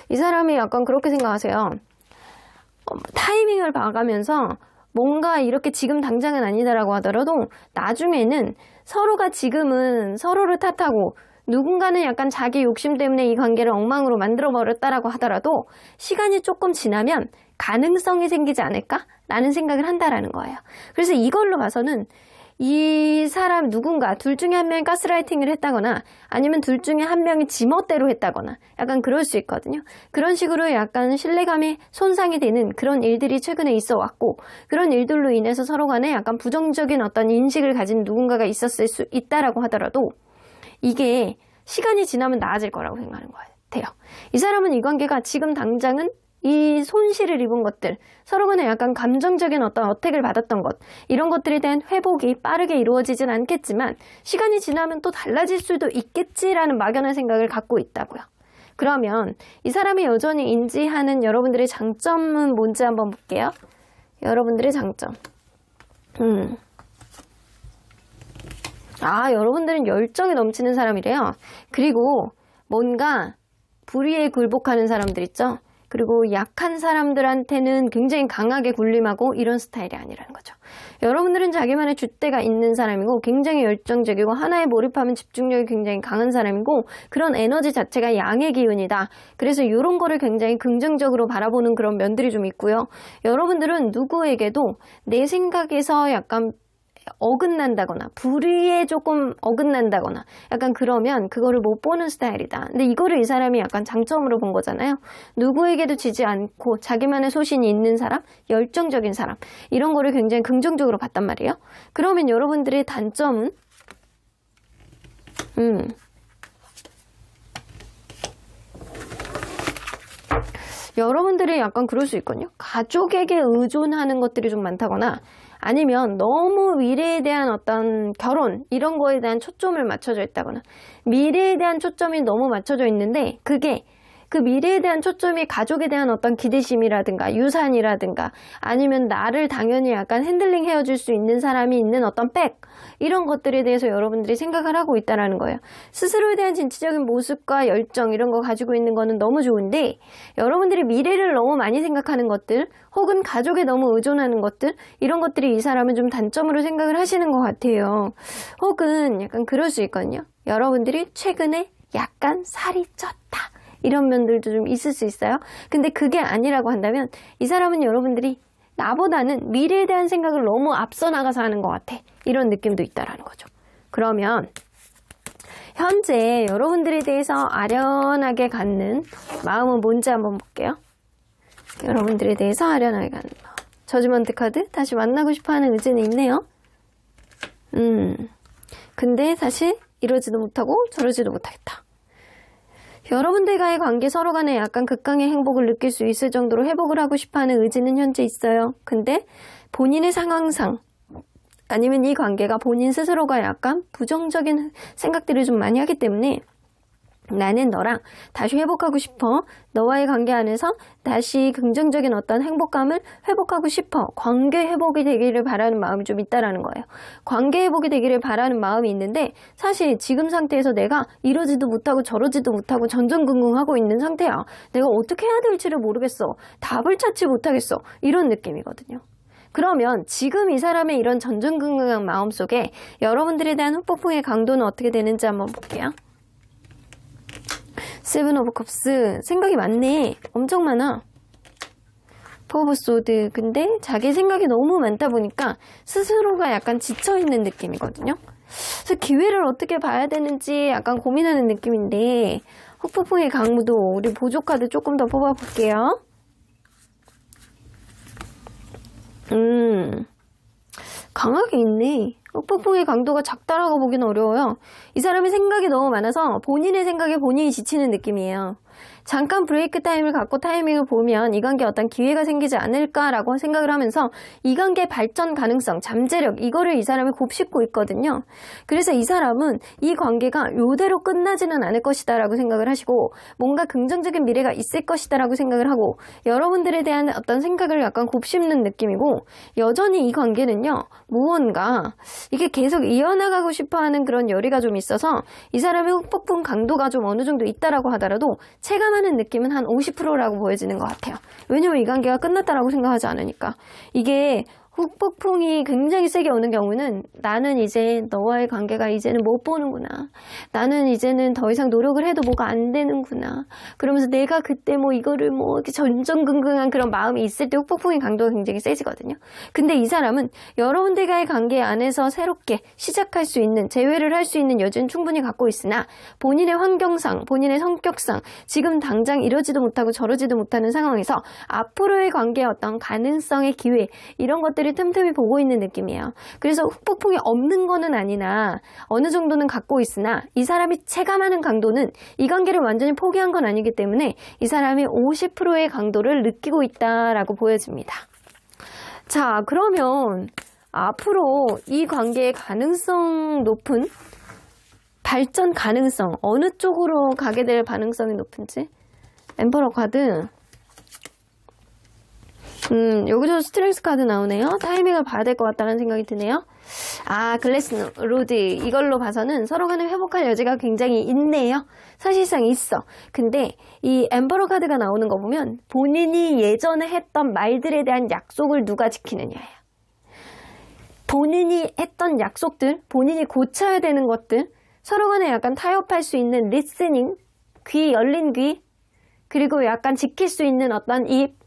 이 사람이 약간 그렇게 생각하세요. 타이밍을 봐가면서 뭔가 이렇게 지금 당장은 아니다라고 하더라도 나중에는 서로가 지금은 서로를 탓하고 누군가는 약간 자기 욕심 때문에 이 관계를 엉망으로 만들어버렸다라고 하더라도 시간이 조금 지나면 가능성이 생기지 않을까라는 생각을 한다라는 거예요. 그래서 이걸로 봐서는 이 사람 누군가 둘 중에 한 명이 가스라이팅을 했다거나 아니면 둘 중에 한 명이 지멋대로 했다거나 약간 그럴 수 있거든요. 그런 식으로 약간 신뢰감이 손상이 되는 그런 일들이 최근에 있어 왔고 그런 일들로 인해서 서로 간에 약간 부정적인 어떤 인식을 가진 누군가가 있었을 수 있다라고 하더라도 이게 시간이 지나면 나아질 거라고 생각하는 것 같아요. 이 사람은 이 관계가 지금 당장은 이 손실을 입은 것들, 서로 간에 약간 감정적인 어떤 어택을 받았던 것, 이런 것들에 대한 회복이 빠르게 이루어지진 않겠지만 시간이 지나면 또 달라질 수도 있겠지라는 막연한 생각을 갖고 있다고요. 그러면 이 사람이 여전히 인지하는 여러분들의 장점은 뭔지 한번 볼게요. 여러분들의 장점. 여러분들은 열정이 넘치는 사람이래요. 그리고 뭔가 불의에 굴복하는 사람들 있죠. 그리고 약한 사람들한테는 굉장히 강하게 군림하고 이런 스타일이 아니라는 거죠. 여러분들은 자기만의 줏대가 있는 사람이고 굉장히 열정적이고 하나에 몰입하면 집중력이 굉장히 강한 사람이고 그런 에너지 자체가 양의 기운이다. 그래서 이런 거를 굉장히 긍정적으로 바라보는 그런 면들이 좀 있고요. 여러분들은 누구에게도 내 생각에서 약간 어긋난다거나 불의에 조금 어긋난다거나 약간 그러면 그거를 못 보는 스타일이다. 근데 이거를 이 사람이 약간 장점으로 본 거잖아요. 누구에게도 지지 않고 자기만의 소신이 있는 사람, 열정적인 사람 이런 거를 굉장히 긍정적으로 봤단 말이에요. 그러면 여러분들의 단점은 여러분들이 약간 그럴 수 있거든요. 가족에게 의존하는 것들이 좀 많다거나 아니면 너무 미래에 대한 어떤 결혼 이런 거에 대한 초점을 맞춰져 있다거나 미래에 대한 초점이 너무 맞춰져 있는데 그게 그 미래에 대한 초점이 가족에 대한 어떤 기대심이라든가 유산이라든가 아니면 나를 당연히 약간 핸들링 헤어질 수 있는 사람이 있는 어떤 백 이런 것들에 대해서 여러분들이 생각을 하고 있다는 거예요. 스스로에 대한 진취적인 모습과 열정 이런 거 가지고 있는 거는 너무 좋은데 여러분들이 미래를 너무 많이 생각하는 것들 혹은 가족에 너무 의존하는 것들 이런 것들이 이 사람은 좀 단점으로 생각을 하시는 것 같아요. 혹은 약간 그럴 수 있거든요. 여러분들이 최근에 약간 살이 쪘다. 이런 면들도 좀 있을 수 있어요. 근데 그게 아니라고 한다면 이 사람은 여러분들이 나보다는 미래에 대한 생각을 너무 앞서 나가서 하는 것 같아. 이런 느낌도 있다라는 거죠. 그러면 현재 여러분들에 대해서 아련하게 갖는 마음은 뭔지 한번 볼게요. 여러분들에 대해서 아련하게 갖는 마음. 저지먼트 카드, 다시 만나고 싶어하는 의지는 있네요. 근데 사실 이러지도 못하고 저러지도 못하겠다. 여러분들과의 관계 서로 간에 약간 극강의 행복을 느낄 수 있을 정도로 회복을 하고 싶어하는 의지는 현재 있어요. 근데 본인의 상황상 아니면 이 관계가 본인 스스로가 약간 부정적인 생각들을 좀 많이 하기 때문에 나는 너랑 다시 회복하고 싶어. 너와의 관계 안에서 다시 긍정적인 어떤 행복감을 회복하고 싶어. 관계 회복이 되기를 바라는 마음이 좀 있다라는 거예요. 관계 회복이 되기를 바라는 마음이 있는데 사실 지금 상태에서 내가 이러지도 못하고 저러지도 못하고 전전긍긍하고 있는 상태야. 내가 어떻게 해야 될지를 모르겠어. 답을 찾지 못하겠어. 이런 느낌이거든요. 그러면 지금 이 사람의 이런 전전긍긍한 마음 속에 여러분들에 대한 흑폭풍의 강도는 어떻게 되는지 한번 볼게요. 세븐 오브 컵스 생각이 많네. 엄청 많아. 포 오브 소드. 근데 자기 생각이 너무 많다 보니까 스스로가 약간 지쳐있는 느낌이거든요. 그래서 기회를 어떻게 봐야 되는지 약간 고민하는 느낌인데 흑폭풍의 강도 우리 보조 카드 조금 더 뽑아볼게요. 강하게 있네. 흑폭풍의 강도가 작다라고 보기는 어려워요. 이 사람의 생각이 너무 많아서 본인의 생각에 본인이 지치는 느낌이에요. 잠깐 브레이크 타임을 갖고 타이밍을 보면 이 관계에 어떤 기회가 생기지 않을까라고 생각을 하면서 이 관계의 발전 가능성, 잠재력 이거를 이 사람이 곱씹고 있거든요. 그래서 이 사람은 이 관계가 이대로 끝나지는 않을 것이다 라고 생각을 하시고 뭔가 긍정적인 미래가 있을 것이다 라고 생각을 하고 여러분들에 대한 어떤 생각을 약간 곱씹는 느낌이고 여전히 이 관계는요. 무언가 이게 계속 이어나가고 싶어하는 그런 열의가 좀 있어서 이 사람의 흑폭풍 강도가 좀 어느 정도 있다라고 하더라도 체감하는 느낌은 한 50%라고 보여지는 것 같아요. 왜냐면 이 관계가 끝났다라고 생각하지 않으니까. 이게 흑폭풍이 굉장히 세게 오는 경우는 나는 이제 너와의 관계가 이제는 못 보는구나. 나는 이제는 더 이상 노력을 해도 뭐가 안 되는구나. 그러면서 내가 그때 뭐 이거를 뭐 이렇게 전전긍긍한 그런 마음이 있을 때 흑폭풍의 강도가 굉장히 세지거든요. 근데 이 사람은 여러분들과의 관계 안에서 새롭게 시작할 수 있는, 재회를 할 수 있는 여지는 충분히 갖고 있으나 본인의 환경상, 본인의 성격상 지금 당장 이러지도 못하고 저러지도 못하는 상황에서 앞으로의 관계의 어떤 가능성의 기회 이런 것들을 틈틈이 보고 있는 느낌이에요. 그래서 흑폭풍이 없는 거는 아니나 어느 정도는 갖고 있으나 이 사람이 체감하는 강도는 이 관계를 완전히 포기한 건 아니기 때문에 이 사람이 50%의 강도를 느끼고 있다라고 보여집니다. 자, 그러면 앞으로 이 관계의 가능성 높은 발전 가능성 어느 쪽으로 가게 될 가능성이 높은지 엠퍼러 카드 여기서 스트렝스 카드 나오네요. 타이밍을 봐야 될 것 같다는 생각이 드네요. 아, 글래스 로드 이걸로 봐서는 서로 간에 회복할 여지가 굉장히 있네요. 사실상 있어. 근데 이 엠퍼러 카드가 나오는 거 보면 본인이 예전에 했던 말들에 대한 약속을 누가 지키느냐예요. 본인이 했던 약속들, 본인이 고쳐야 되는 것들, 서로 간에 약간 타협할 수 있는 리스닝, 귀, 열린 귀, 그리고 약간 지킬 수 있는 어떤 입,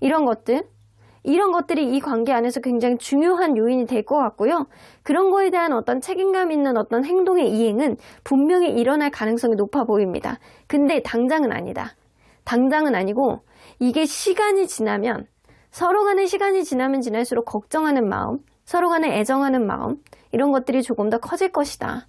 이런 것들이 이 관계 안에서 굉장히 중요한 요인이 될 것 같고요. 그런 거에 대한 어떤 책임감 있는 어떤 행동의 이행은 분명히 일어날 가능성이 높아 보입니다. 근데 당장은 아니다. 당장은 아니고 이게 시간이 지나면 서로 간의 시간이 지나면 지날수록 걱정하는 마음, 서로 간에 애정하는 마음 이런 것들이 조금 더 커질 것이다.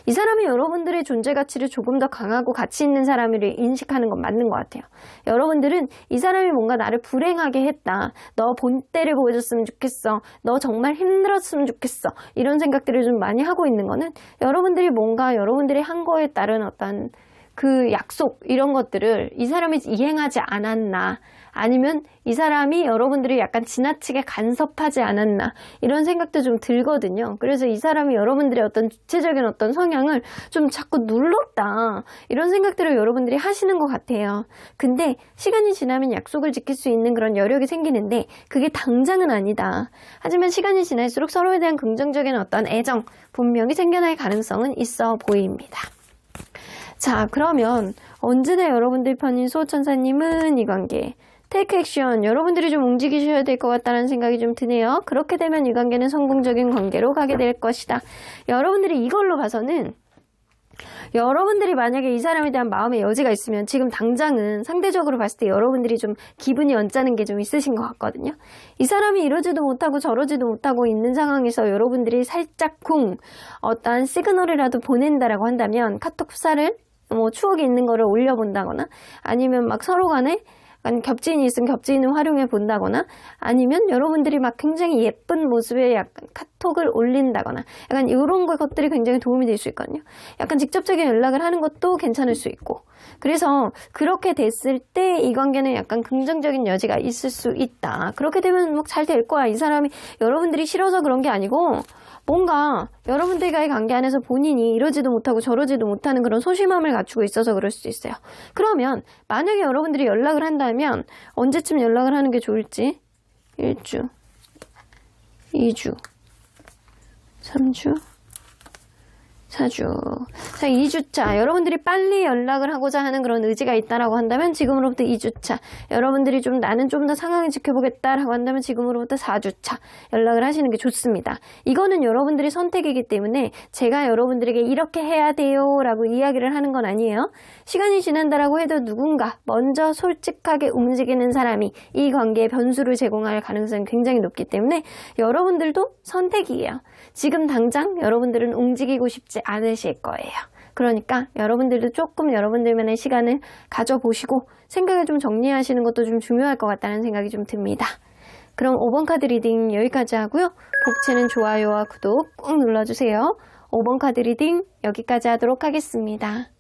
이 사람이 여러분들의 존재 가치를 조금 더 강하고 가치 있는 사람을 인식하는 건 맞는 것 같아요. 여러분들은 이 사람이 뭔가 나를 불행하게 했다. 너 본때를 보여줬으면 좋겠어. 너 정말 힘들었으면 좋겠어. 이런 생각들을 좀 많이 하고 있는 거는 여러분들이 뭔가 여러분들이 한 거에 따른 어떤 그 약속 이런 것들을 이 사람이 이행하지 않았나 아니면 이 사람이 여러분들이 약간 지나치게 간섭하지 않았나 이런 생각도 좀 들거든요. 그래서 이 사람이 여러분들의 어떤 주체적인 어떤 성향을 좀 자꾸 눌렀다 이런 생각들을 여러분들이 하시는 것 같아요. 근데 시간이 지나면 약속을 지킬 수 있는 그런 여력이 생기는데 그게 당장은 아니다. 하지만 시간이 지날수록 서로에 대한 긍정적인 어떤 애정 분명히 생겨날 가능성은 있어 보입니다. 자, 그러면 언제나 여러분들 편인 수호천사님은 이 관계 take action. 여러분들이 좀 움직이셔야 될 것 같다는 생각이 좀 드네요. 그렇게 되면 이 관계는 성공적인 관계로 가게 될 것이다. 여러분들이 이걸로 봐서는 여러분들이 만약에 이 사람에 대한 마음의 여지가 있으면 지금 당장은 상대적으로 봤을 때 여러분들이 좀 기분이 언짢은 게 좀 있으신 것 같거든요. 이 사람이 이러지도 못하고 저러지도 못하고 있는 상황에서 여러분들이 살짝쿵 어떠한 시그널이라도 보낸다라고 한다면 카톡 후사를 뭐 추억이 있는 거를 올려본다거나 아니면 막 서로 간에 약간 겹지인이 있으면 겹지인을 활용해 본다거나 아니면 여러분들이 막 굉장히 예쁜 모습의 약간 카톡을 올린다거나 약간 이런 것들이 굉장히 도움이 될 수 있거든요. 약간 직접적인 연락을 하는 것도 괜찮을 수 있고 그래서 그렇게 됐을 때 이 관계는 약간 긍정적인 여지가 있을 수 있다. 그렇게 되면 뭐 잘 될 거야. 이 사람이 여러분들이 싫어서 그런 게 아니고 뭔가 여러분들과의 관계 안에서 본인이 이러지도 못하고 저러지도 못하는 그런 소심함을 갖추고 있어서 그럴 수도 있어요. 그러면 만약에 여러분들이 연락을 한다면 언제쯤 연락을 하는 게 좋을지 1주, 2주, 3주, 4주. 자, 2주차. 여러분들이 빨리 연락을 하고자 하는 그런 의지가 있다라고 한다면 지금으로부터 2주차. 여러분들이 좀 나는 좀 더 상황을 지켜보겠다라고 한다면 지금으로부터 4주차. 연락을 하시는 게 좋습니다. 이거는 여러분들의 선택이기 때문에 제가 여러분들에게 이렇게 해야 돼요 라고 이야기를 하는 건 아니에요. 시간이 지난다라고 해도 누군가 먼저 솔직하게 움직이는 사람이 이 관계에 변수를 제공할 가능성이 굉장히 높기 때문에 여러분들도 선택이에요. 지금 당장 여러분들은 움직이고 싶지 않으실 거예요. 그러니까 여러분들도 조금 여러분들만의 시간을 가져보시고 생각을 좀 정리하시는 것도 좀 중요할 것 같다는 생각이 좀 듭니다. 그럼 5번 카드 리딩 여기까지 하고요. 복채는 좋아요와 구독 꾹 눌러주세요. 5번 카드 리딩 여기까지 하도록 하겠습니다.